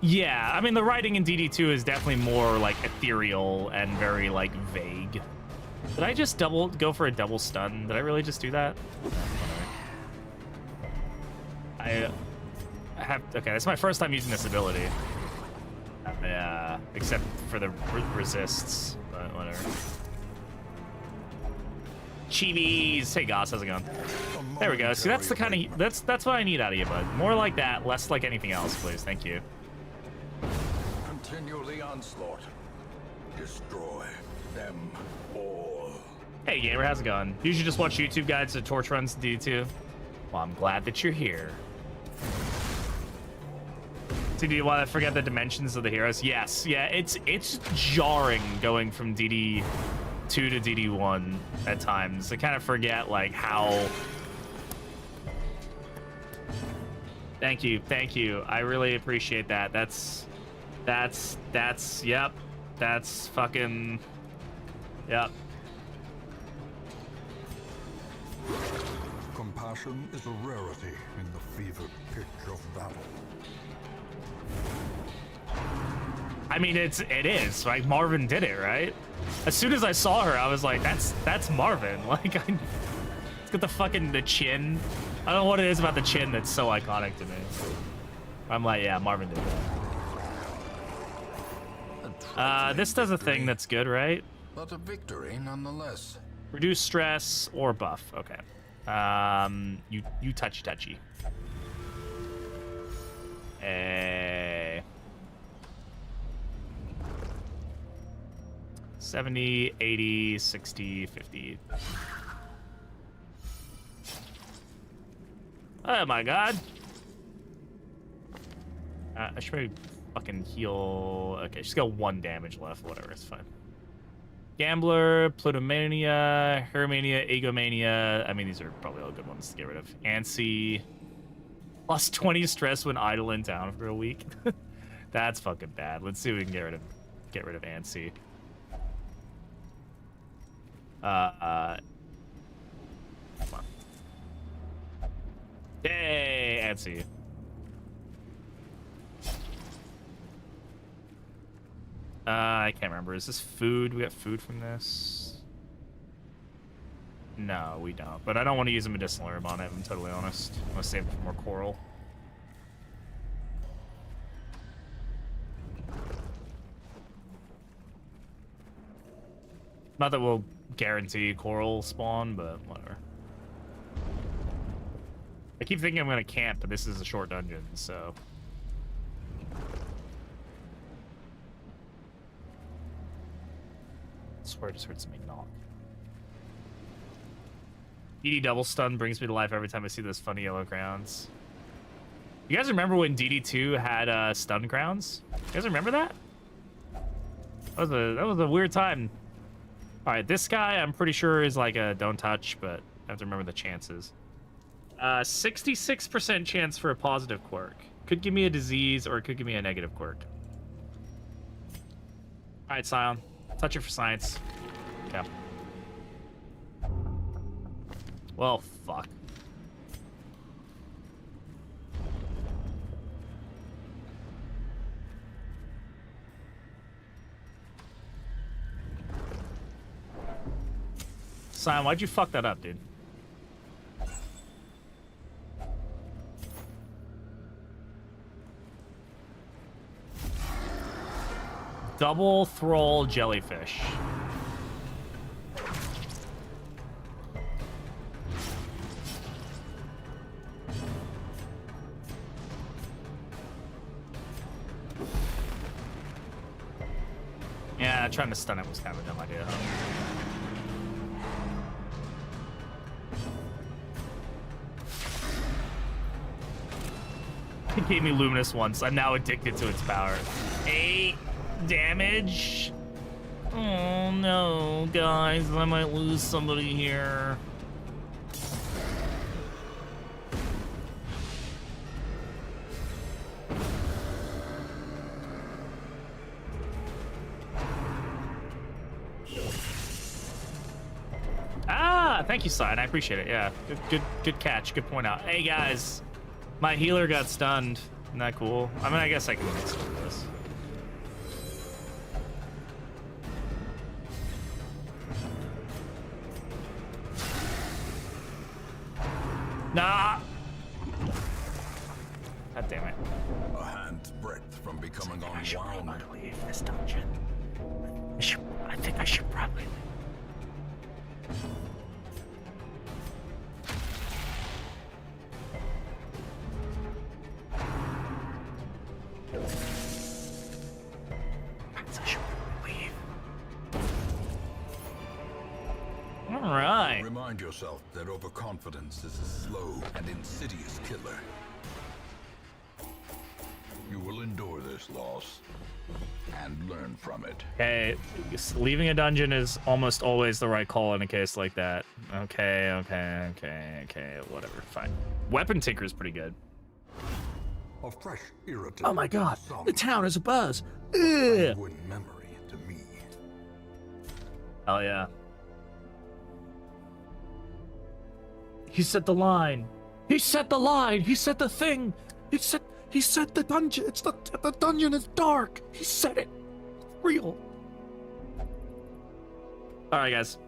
Yeah, I mean, the writing in DD2 is definitely more, like, ethereal and very, like, vague. Did I just go for a double stun? Did I really just do that? I have... Okay, this is my first time using this ability. Yeah, except for the resists, but whatever. Chibis! Hey, Goss, how's it going? There we go. See, that's the kind of... That's what I need out of you, bud. More like that, less like anything else, please. Thank you. Continue the onslaught. Destroy them all. Hey, gamer, how's it going? You should just watch YouTube guides to torch runs in D2. Well, I'm glad that you're here. So do you want to forget the dimensions of the heroes? Yes, yeah, it's jarring going from DD2 to DD1 at times. I kind of forget, like, how... Thank you. I really appreciate that. Yep. That's fucking... Yep. Compassion is a rarity in the fevered pitch of battle. I mean, it is. Like, Marvin did it, right? As soon as I saw her, I was like, that's Marvin. Like, it's got the chin. I don't know what it is about the chin that's so iconic to me. I'm like, yeah, Marvin did that. This does a thing that's good, right? But a victory nonetheless. Reduce stress or buff. Okay. You touchy. 70, 80, 60, 50. Oh my god. I should probably fucking heal. Okay, she's got 1 damage left. Whatever, it's fine. Gambler, Plutomania, Hermania, Egomania. I mean, these are probably all good ones to get rid of. Ansi. Plus 20 stress when idle in town for a week. That's fucking bad. Let's see if we can get rid of Ansi. Come on. Yay, Ansi. I can't remember. Is this food? We got food from this? No, we don't. But I don't want to use a medicinal herb on it, if I'm totally honest. I want to save it for more coral. Not that we'll guarantee coral spawn, but whatever. I keep thinking I'm going to camp, but this is a short dungeon, so... I swear I just heard something knock. DD double stun brings me to life every time I see those funny yellow crowns. You guys remember when DD2 had stun crowns? You guys remember that? That was a weird time. All right, this guy I'm pretty sure is like a don't touch, but I have to remember the chances. 66% chance for a positive quirk. Could give me a disease or it could give me a negative quirk. All right, Scion. Touch it for science. Yeah. Well, fuck. Scion, why'd you fuck that up, dude? Double thrall jellyfish. Yeah, trying to stun it was kind of a dumb idea, huh? It gave me Luminous once. I'm now addicted to its power. 8 damage. Oh no, guys, I might lose somebody here. Ah, thank you, Sign. I appreciate it. Yeah, good catch. Good point out. Hey guys, my healer got stunned. Isn't that cool? I mean, I guess I can mix with this. Nah. God damn it. A hand's breadth from becoming I should unwound. probably leave this dungeon. I think I should probably leave. I should probably leave. All right. Remind yourself that overconfidence is a slow and insidious killer. You will endure this loss and learn from it. Okay, leaving a dungeon is almost always the right call in a case like that. Okay, whatever, fine. Weapon Tinker is pretty good. A fresh irritant. Oh my god, some the town is abuzz. Ugh. sanguine memory to me. Hell yeah. He set the line. He set the line. He set the thing. He set the dungeon. It's the dungeon is dark. He said it. It's real. All right, guys.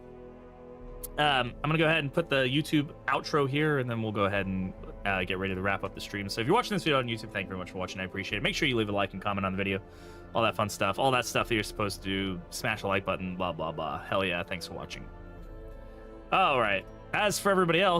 I'm gonna go ahead and put the YouTube outro here, and then we'll go ahead and get ready to wrap up the stream. So if you're watching this video on YouTube, thank you very much for watching. I appreciate it. Make sure you leave a like and comment on the video. All that fun stuff. All that stuff that you're supposed to do. Smash the like button, blah, blah, blah. Hell yeah, thanks for watching. All right. As for everybody else,